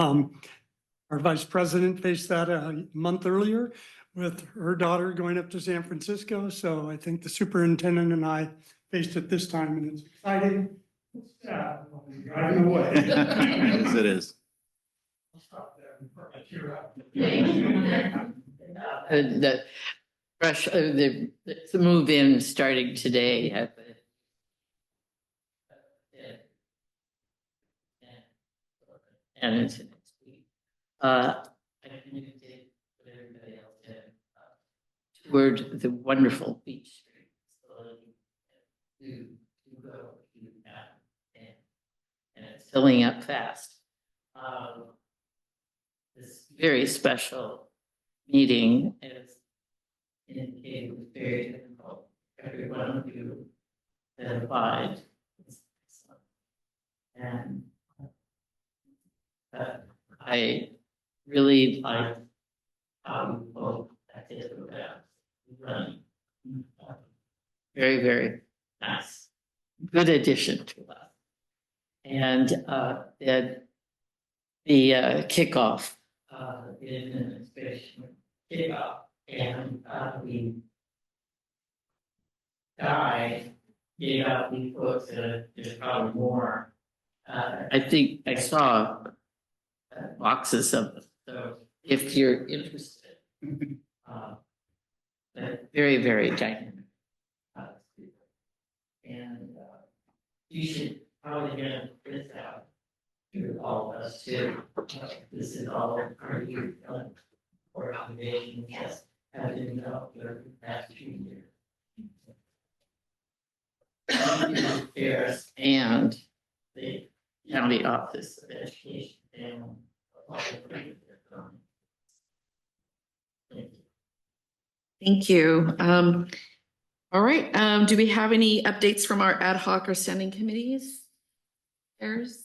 our vice president faced that a month earlier with her daughter going up to San Francisco. So I think the superintendent and I faced it this time, and it's exciting. It's sad, driving away. Yes, it is. I'll stop there before I tear up. The fresh, the move in starting today. And it's next week. I communicated with everybody else and toured the wonderful Beach Street facility to go to that, and it's filling up fast. This very special meeting is indicated was very difficult. Every one of you that applied was excellent. And I really like how you both acted about running. Very, very nice. Good addition to us. And then the kickoff, the administration kickoff, and we gave out these books, there's probably more. I think I saw boxes of them, so if you're interested, very, very dynamic. And you should probably get this out to all of us too. This is all our youth organizations that have been developed over the past few years. Affairs and the County Office of Education. Thank you. All right. Do we have any updates from our ad hoc or standing committees? Chairs?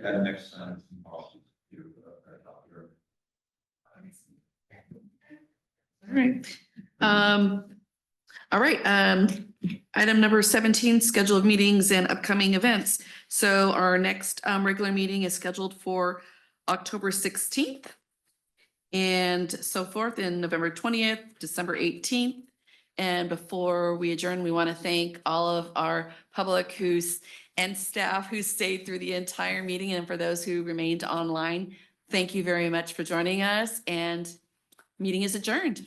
Next time. All right. All right. Item number 17, schedule of meetings and upcoming events. So our next regular meeting is scheduled for October 16th and so forth, in November 20th, December 18th. And before we adjourn, we want to thank all of our public and staff who stayed through the entire meeting, and for those who remained online, thank you very much for joining us, and meeting is adjourned.